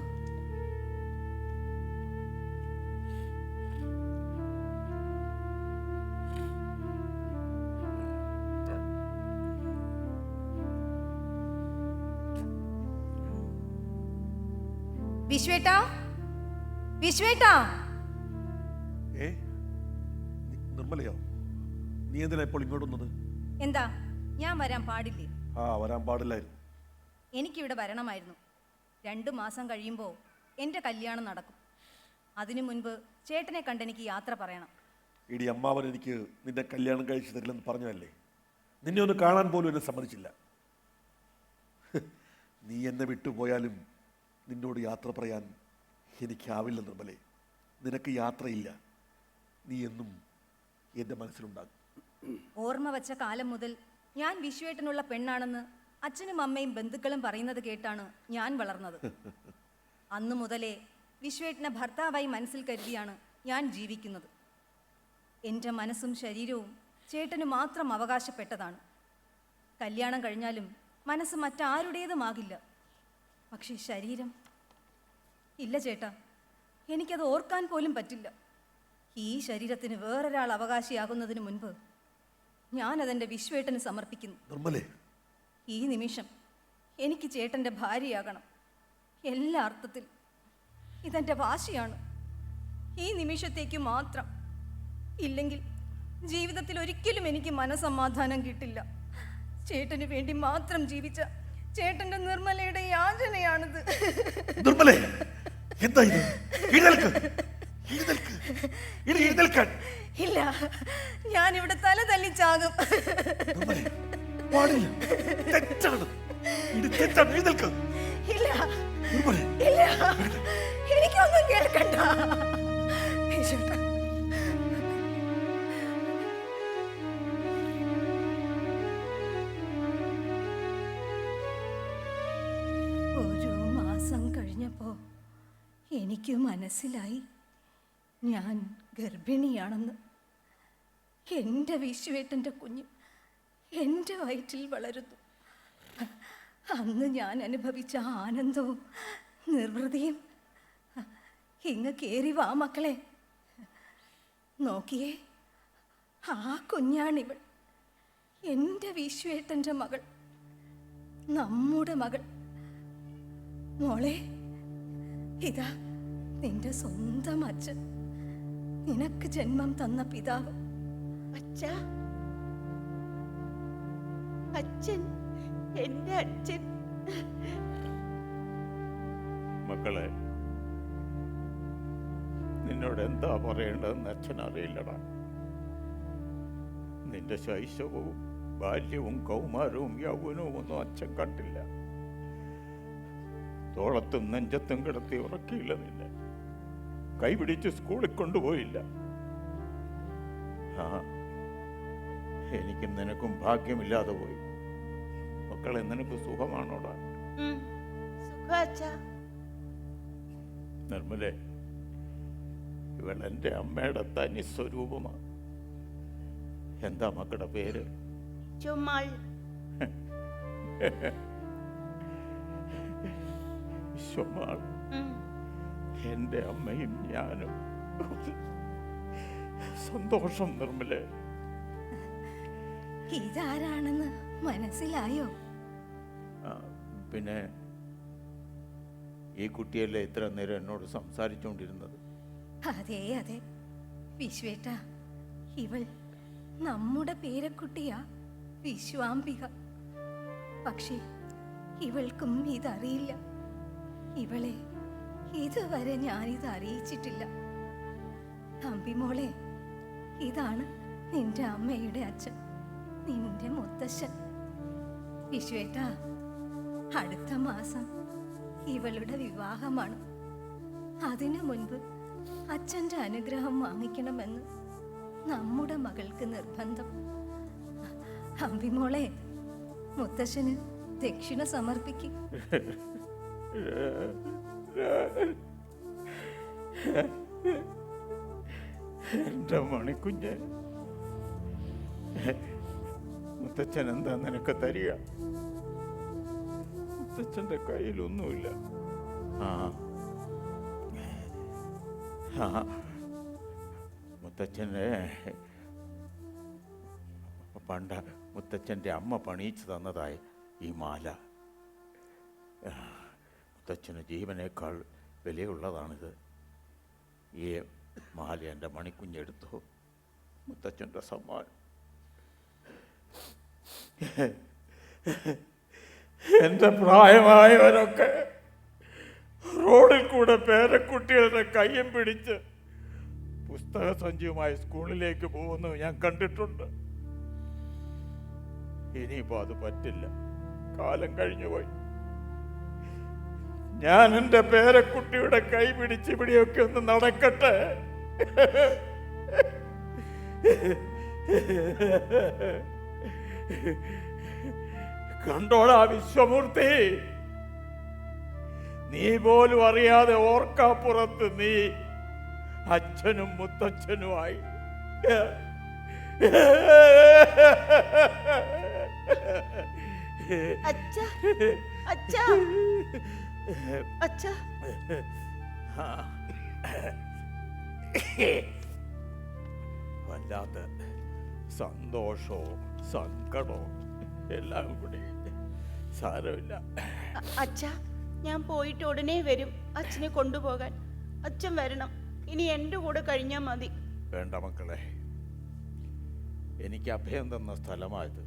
വിശ്വേട്ടാ, വിശ്വേട്ടാ. ഏ നിർമ്മലയോ, നീ എന്തിനാ ഇപ്പോൾ ഇങ്ങോട്ട് വന്നത്? എന്താ, ഞാൻ വരാൻ പാടില്ലേ? വരാൻ പാടില്ലായിരുന്നു. എനിക്കിവിടെ വരണമായിരുന്നു. 2 മാസം കഴിയുമ്പോൾ എൻ്റെ കല്യാണം നടക്കും. അതിനു മുൻപ് ചേട്ടനെ കണ്ടെനിക്ക് യാത്ര പറയണം. ഇടി അമ്മാവൻ എനിക്ക് നിന്റെ കല്യാണം കഴിച്ചു തരില്ലെന്ന് പറഞ്ഞതല്ലേ. നിന്നെ ഒന്ന് കാണാൻ പോലും എന്നെ സമ്മതിച്ചില്ല. നീ എന്നെ വിട്ടുപോയാലും നിന്നോട് യാത്ര പറയാൻ എനിക്കാവില്ല നിർമ്മലേ. നിനക്ക് യാത്രയില്ല. നീ എന്നും എൻ്റെ മനസ്സിലുണ്ടാകും. ഓർമ്മ വച്ച കാലം മുതൽ ഞാൻ വിശ്വേട്ടനുള്ള പെണ്ണാണെന്ന് അച്ഛനും അമ്മയും ബന്ധുക്കളും പറയുന്നത് കേട്ടാണ് ഞാൻ വളർന്നത്. അന്നു മുതലേ വിശ്വേട്ടനെ ഭർത്താവായി മനസ്സിൽ കരുതിയാണ് ഞാൻ ജീവിക്കുന്നത്. എൻ്റെ മനസ്സും ശരീരവും ചേട്ടന് മാത്രം അവകാശപ്പെട്ടതാണ്. കല്യാണം കഴിഞ്ഞാലും മനസ്സ് മറ്റാരുടേതുമാകില്ല. പക്ഷേ ശരീരം ഇല്ല ചേട്ടാ, എനിക്കത് ഓർക്കാൻ പോലും പറ്റില്ല. ഈ ശരീരത്തിന് വേറൊരാൾ അവകാശിയാകുന്നതിന് മുൻപ് ഞാനതെൻ്റെ വിശ്വേട്ടന് സമർപ്പിക്കുന്നു. നിർമ്മലേ, ഈ നിമിഷം എനിക്ക് ചേട്ടൻ്റെ ഭാര്യയാകണം. എല്ലാ അർത്ഥത്തിലും ഇതെൻ്റെ വാശിയാണ്. ഈ നിമിഷത്തേക്ക് മാത്രം. ഇല്ലെങ്കിൽ ജീവിതത്തിൽ ഒരിക്കലും എനിക്ക് മനസമാധാനം കിട്ടില്ല. ചേട്ടന് വേണ്ടി മാത്രം ജീവിച്ച ചേട്ടൻ്റെ നിർമ്മലയുടെ യാചനയാണിത്. നിർമ്മലേ, എന്താ ഇത്? എഴുന്നേൽക്ക്, എഴുന്നേൽക്ക്, എഴുന്നേൽക്കാൻ. ഇല്ല, ഞാനിവിടെ തല തല്ലിച്ചാകും. നിർമ്മലേ, പാടില്ല, തെറ്റാണ്, ഇത് തെറ്റാണ്. എഴുന്നേൽക്ക്. ഇല്ല, നിർമ്മലേ, ഇല്ല, എനിക്കൊന്നും കേൾക്കണ്ട. ചേട്ടാ, ഒരു മാസം കഴിഞ്ഞപ്പോൾ എനിക്ക് മനസ്സിലായി ഞാൻ ഗർഭിണിയാണെന്ന്. എൻ്റെ വിശ്വേട്ടൻ്റെ കുഞ്ഞ് എൻ്റെ വയറ്റിൽ വളരുന്നു. അന്ന് ഞാൻ അനുഭവിച്ച ആനന്ദവും നിർവൃതിയും ഇങ്ങ് കേറി വാ മക്കളെ. നോക്കിയേ, ആ കുഞ്ഞാണിവൾ, എൻ്റെ വിശ്വേട്ടൻ്റെ മകൾ, നമ്മുടെ മകൾ. മോളെ, ഇതാ നിന്റെ സ്വന്തം അച്ഛൻ, നിനക്ക് ജന്മം തന്ന പിതാവ്. അച്ഛാ, അച്ഛൻ, എന്റെ അച്ഛൻ. മക്കളെ, നിന്നോട് എന്താ പറയേണ്ടതെന്ന് അച്ഛൻ അറിയില്ലടാ. നിന്റെ ശൈശവവും ബാല്യവും കൗമാരവും യൗവനവും ഒന്നും അച്ഛൻ കണ്ടില്ല. തോളത്തും നെഞ്ചത്തും കിടത്തി ഉറക്കിയില്ല. നിന്നെ കൈപിടിച്ച് സ്കൂളിൽ കൊണ്ടുപോയില്ല. എനിക്കും നിനക്കും ഭാഗ്യമില്ലാതെ പോയി. മക്കളെ, നിനക്ക് സുഖമാണോടാ? സുഖം അച്ഛാ. നിർമ്മലേ, ഇവൾ എൻ്റെ അമ്മയുടെ തനി സ്വരൂപമാണ്. എന്താ മക്കളുടെ പേര്? ചുമ്മാൾ. ചുമ്മാൾ. എൻ്റെ അമ്മയും ഞാനും. സന്തോഷം നിർമ്മലേ. ഇതാരാണെന്ന് മനസ്സിലായോ? പിന്നെ ഈ കുട്ടിയല്ലേ ഇത്ര നേരം എന്നോട് സംസാരിച്ചുകൊണ്ടിരുന്നത്? അതെ അതെ വിശ്വേട്ട, ഇവൾ നമ്മുടെ പേരക്കുട്ടിയാ, വിശ്വാംബിക. പക്ഷേ ഇവൾക്കും ഇതറിയില്ല. ഇവളെ ഇതുവരെ ഞാനിത് അറിയിച്ചിട്ടില്ല. അമ്പിമോളെ, ഇതാണ് നിന്റെ അമ്മയുടെ അച്ഛൻ, നിന്റെ മുത്തശ്ശൻ. വിശ്വേട്ട, അടുത്ത മാസം ഇവളുടെ വിവാഹമാണ്. അതിനു മുൻപ് അച്ഛൻ്റെ അനുഗ്രഹം വാങ്ങിക്കണമെന്ന് നമ്മുടെ മകൾക്ക് നിർബന്ധം. അമ്പിമോളെ, മുത്തശ്ശന് ദക്ഷിണ സമർപ്പിക്കും. എൻ്റെ മണിക്കുഞ്ഞ്, മുത്തച്ഛൻ എന്താ നിനക്ക് തരിക? മുത്തച്ഛൻ്റെ കയ്യിലൊന്നുമില്ല. മുത്തച്ഛൻ്റെ പണ്ട് മുത്തച്ഛൻ്റെ അമ്മ പണിയിച്ചു തന്നതായി ഈ മാല. മുത്തച്ഛന് ജീവനേക്കാൾ വിലയുള്ളതാണിത്. ഈ മാല എൻ്റെ മണിക്കുഞ്ഞെടുത്തോ, മുത്തച്ഛൻ്റെ സമ്മാനം. എൻ്റെ പ്രായമായവരൊക്കെ റോഡിൽ കൂടെ പേരക്കുട്ടികളുടെ കയ്യും പിടിച്ച് പുസ്തക സഞ്ചിയുമായി സ്കൂളിലേക്ക് പോകുന്നത് ഞാൻ കണ്ടിട്ടുണ്ട്. ഇനിയിപ്പോൾ അത് പറ്റില്ല, കാലം കഴിഞ്ഞുപോയി. ഞാൻ എൻ്റെ പേരക്കുട്ടിയുടെ കൈ പിടിച്ച് ഇവിടെയൊക്കെ ഒന്ന് നടക്കട്ടെ. കണ്ടോടാ വിശ്വമൂർത്തി, നീ പോലും അറിയാതെ ഓർക്കാപ്പുറത്ത് നീ അച്ഛനും മുത്തച്ഛനുമായി. അച്ഛാ, അച്ഛാ, അച്ഛാ. വല്ലാത്ത സന്തോഷവും സങ്കടവും എല്ലാം കൂടി. സാരമില്ല. അച്ഛാ, ഞാൻ പോയിട്ട് ഉടനെ വരും അച്ഛനെ കൊണ്ടുപോകാൻ. അച്ഛൻ വരണം. ഇനി എൻ്റെ കൂടെ കഴിഞ്ഞാൽ മതി. വേണ്ട മക്കളെ, എനിക്ക് അഭയം തന്ന സ്ഥലമായത്.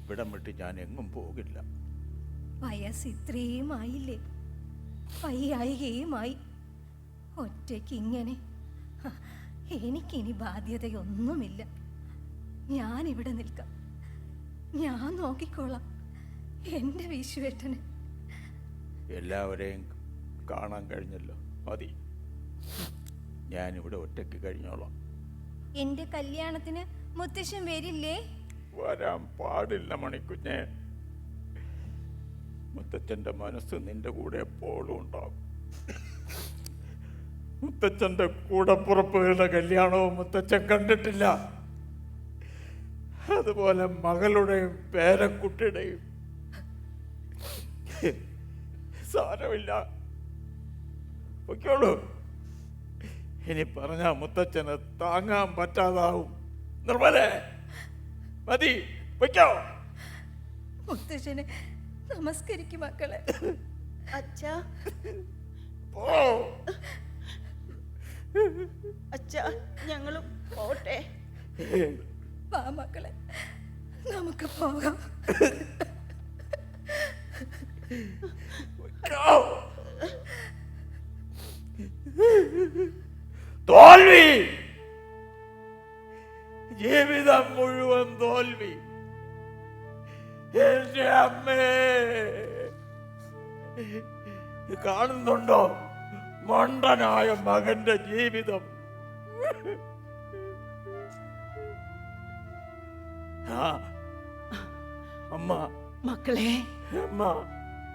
ഇവിടം വിട്ട് ഞാൻ എങ്ങും പോകില്ല. വയസ്സ് ഇത്രയും ആയില്ലേ, വയ്യായികയുമായി. ഒറ്റയ്ക്ക് ഇങ്ങനെ എനിക്കിനി ബാധ്യതയൊന്നുമില്ല. ഞാനിവിടെ നിൽക്കാം, ഞാൻ നോക്കിക്കോളാം എൻ്റെ വിശ്വേട്ടന്. എല്ലാവരെയും കാണാൻ കഴിഞ്ഞല്ലോ, മതി. ഞാനിവിടെ ഒറ്റയ്ക്ക് കഴിഞ്ഞോളാം. എൻ്റെ കല്യാണത്തിന് മുത്തശ്ശൻ വരില്ലേ? വരാൻ പാടില്ല മണിക്കുഞ്ഞെ. മുത്തച്ഛൻ്റെ മനസ്സ് നിന്റെ കൂടെ എപ്പോഴും ഉണ്ടാവും. മുത്തച്ഛൻ്റെ കൂടപ്പുറപ്പുകളുടെ കല്യാണവും മുത്തച്ഛൻ കണ്ടിട്ടില്ല. അതുപോലെ മകളുടെയും പേരക്കുട്ടിയുടെയും. സാരമില്ല, പൊയ്ക്കോളൂ. ഇനി പറഞ്ഞ മുത്തച്ഛന് താങ്ങാൻ പറ്റാതാവും. നിർമ്മലേ, മതി, പൊയ്ക്കോ. മുത്തശ്ശനെ നമസ്കരിക്കും മക്കളെ. അച്ഛാ, പോ. അച്ഛാ, ഞങ്ങളും പോട്ടെ. വാ മക്കളെ, നമുക്ക് പോകാം. തോൽവി, ജീവിതം മുഴുവൻ തോൽവി. എന്റെ അമ്മേ, കാണുന്നുണ്ടോ മണ്ടനായ മകന്റെ ജീവിതം? അമ്മ, മക്കളെ, അമ്മ,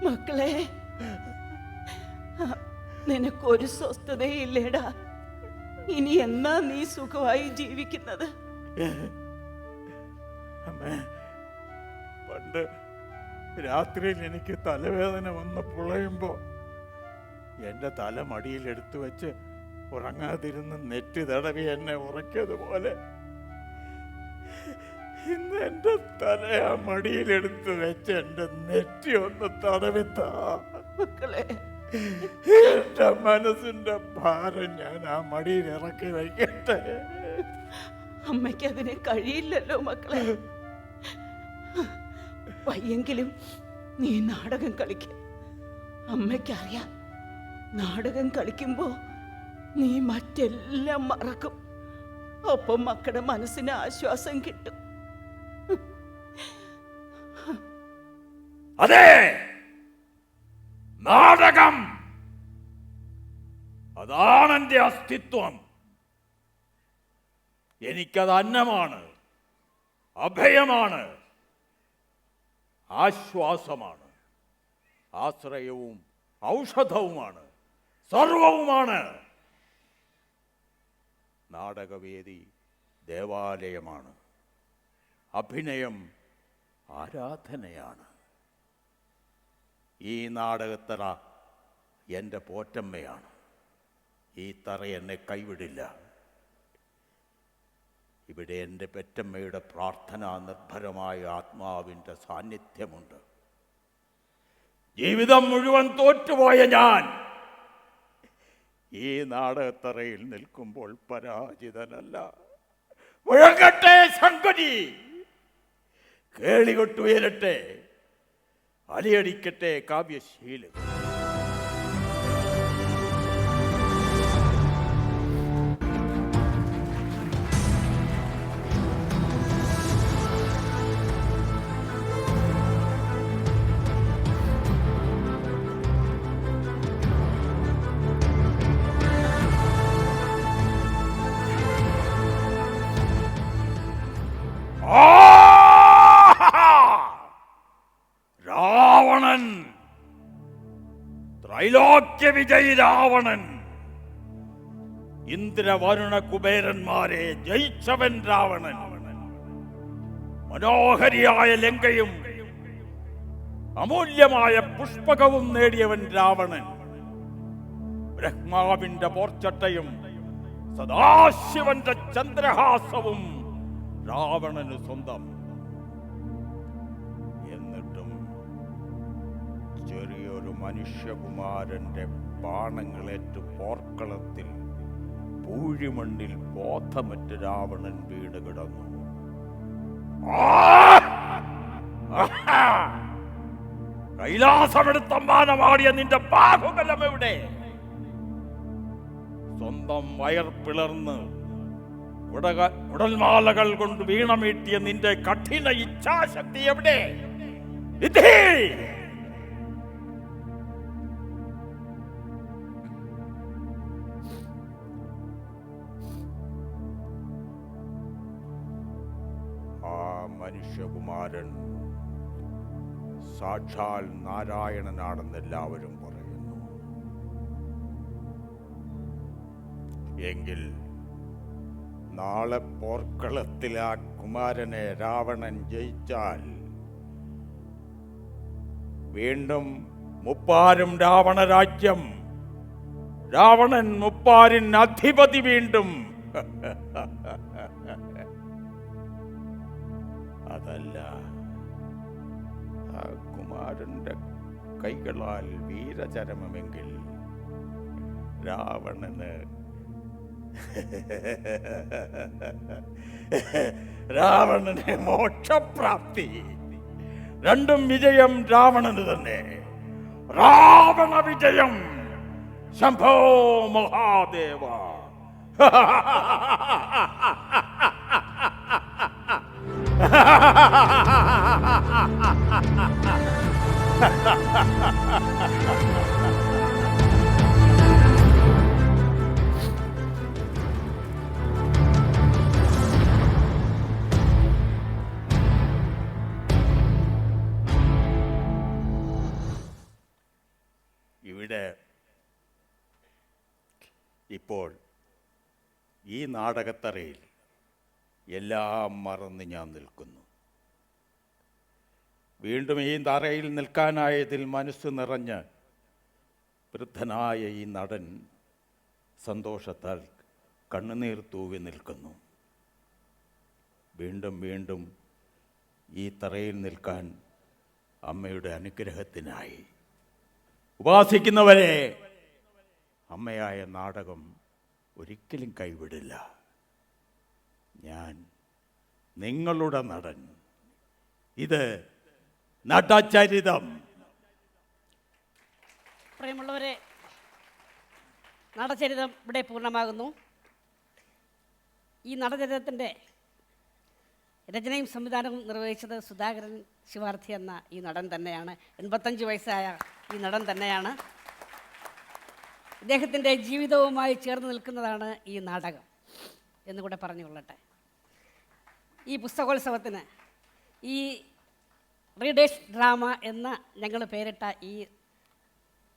മക്കളെ, നിനക്കൊരു സ്വസ്ഥതയില്ലേടാ. ഇനി എന്നാ നീ സുഖമായി ജീവിക്കുന്നത്? അമ്മേ, പണ്ട് രാത്രിയിൽ എനിക്ക് തലവേദന വന്ന് പുളയുമ്പോ എൻ്റെ തല മടിയിൽ എടുത്തു വെച്ച് ഉറങ്ങാതിരുന്ന് നെറ്റി തടവി എന്നെ ഉറക്കിയതുപോലെ ഇന്ന് എൻ്റെ തല ആ മടിയിലെടുത്ത് വെച്ച് എൻ്റെ നെറ്റി ഒന്ന് തടവിത്താ. മക്കളെ, എൻ്റെ മനസ്സിൻ്റെ ഭാരം ഞാൻ ആ മടിയിൽ ഇറക്കി വയ്ക്കട്ടെ. അമ്മയ്ക്ക് അതിന് കഴിയില്ലല്ലോ മക്കളെ. വയ്യെങ്കിലും നീ നാടകം കളിക്ക. അമ്മയ്ക്കറിയാം, നാടകം കളിക്കുമ്പോ നീ മറ്റെല്ലാം മറക്കും. ഒപ്പം മക്കളുടെ മനസ്സിന് ആശ്വാസം കിട്ടും. അതെ, നാടകം, അതാണ് എൻ്റെ അസ്തിത്വം. എനിക്കത് അന്നമാണ്, അഭയമാണ്, ആശ്വാസമാണ്, ആശ്രയവും ഔഷധവുമാണ്, സർവവുമാണ്. നാടകവേദി ദേവാലയമാണ്, അഭിനയം ആരാധനയാണ്. ഈ നാടകത്തറ എൻ്റെ പോറ്റമ്മയാണ്. ഈ തറ എന്നെ കൈവിടില്ല. ഇവിടെ എൻ്റെ പെറ്റമ്മയുടെ പ്രാർത്ഥന നിർഭരമായ ആത്മാവിൻ്റെ സാന്നിധ്യമുണ്ട്. ജീവിതം മുഴുവൻ തോറ്റുപോയ ഞാൻ ഈ നാടകത്തറയിൽ നിൽക്കുമ്പോൾ പരാജിതനല്ല. മുഴങ്ങട്ടെ ശങ്കുനി, കേളികൊട്ടുയരട്ടെ, അലിയടിക്കട്ടെ കാവ്യശീലം. രാവണൻ, ത്രൈലോക്യ വിജയി രാവണൻ, ഇന്ദ്രവരുണ കുബേരന്മാരെ ജയിച്ചവൻ രാവണൻ. മനോഹരിയായ ലങ്കയും അമൂല്യമായ പുഷ്പകവും നേടിയവൻ രാവണൻ. ബ്രഹ്മാവിന്റെ പോർച്ചട്ടയും സദാശിവന്റെ ചന്ദ്രഹാസവും രാവണന് സ്വന്തം. എന്നിട്ടും ചെറിയൊരു മനുഷ്യകുമാരന്റെ ബാണങ്ങളേറ്റ് പോർക്കളത്തിൽ പൂഴിമണ്ണിൽ ബോധമറ്റ് രാവണൻ വീട് കിടന്നു. കൈലാസമെടുത്ത മാനമാടിയ നിന്റെ ബാഹുബലം എവിടെ? സ്വന്തം വയർ പിളർന്ന് ഉടൽമാലകൾ കൊണ്ട് വീണമീട്ടിയ നിന്റെ കഠിന ഇച്ഛാശക്തി എവിടെ? വിധി! ആ മനുഷ്യകുമാരൻ സാക്ഷാൽ നാരായണനാണെന്ന് എല്ലാവരും പറയുന്നു. എങ്കിൽ നാളെ പോർക്കളത്തിൽ ആ കുമാരനെ രാവണൻ ജയിച്ചാൽ വീണ്ടും മുപ്പാരും രാവണരാജ്യം, രാവണൻ മുപ്പാരിൻ അധിപതി വീണ്ടും. അതല്ല, ആ കുമാരന്റെ കൈകളാൽ വീരചരമമെങ്കിൽ രാവണന് രാവണന് മോക്ഷപ്രാപ്തി. രണ്ടും വിജയം രാവണന് തന്നെ. രാവണ വിജയം. ശംഭോ മഹാദേവ. ഇവിടെ ഇപ്പോൾ ഈ നാടകത്തറയിൽ എല്ലാം മറന്ന് ഞാൻ നിൽക്കുന്നു. വീണ്ടും ഈ തറയിൽ നിൽക്കാനായതിൽ മനസ്സ് നിറഞ്ഞ് വൃദ്ധനായ ഈ നടൻ സന്തോഷത്താൽ കണ്ണുനീർ തൂവി നിൽക്കുന്നു. വീണ്ടും വീണ്ടും ഈ തറയിൽ നിൽക്കാൻ അമ്മയുടെ അനുഗ്രഹത്തിനായി ഉപാസിക്കുന്നവരെ അമ്മയായ നാടകം ഒരിക്കലും കൈവിടില്ല. ഞാൻ നിങ്ങളുടെ നടൻ. ഇത് നടചരിതം. പ്രിയമുള്ളവരെ, നടചരിതം ഇവിടെ പൂർണ്ണമാകുന്നു. ഈ നടചരിതത്തിൻ്റെ രചനയും സംവിധാനവും നിർവഹിച്ചത് സുധാകരൻ ശിവാർത്ഥി എന്ന ഈ നടൻ തന്നെയാണ്. 85 വയസ്സായ ഈ നടൻ തന്നെയാണ്. ഇദ്ദേഹത്തിൻ്റെ ജീവിതവുമായി ചേർന്ന് നിൽക്കുന്നതാണ് ഈ നാടകം എന്നുകൂടെ പറഞ്ഞുകൊള്ളട്ടെ. ഈ പുസ്തകോത്സവത്തിന് ഈ റീഡേഴ്സ് ഡ്രാമ എന്ന് ഞങ്ങൾ പേരിട്ട ഈ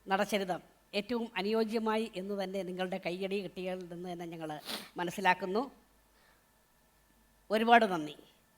നടചരിതം ഏറ്റവും അനുയോജ്യമായി എന്ന് തന്നെ നിങ്ങളുടെ കയ്യടി കിട്ടിയതിൽ നിന്ന് തന്നെ ഞങ്ങൾ മനസ്സിലാക്കുന്നു. ഒരുപാട് നന്ദി.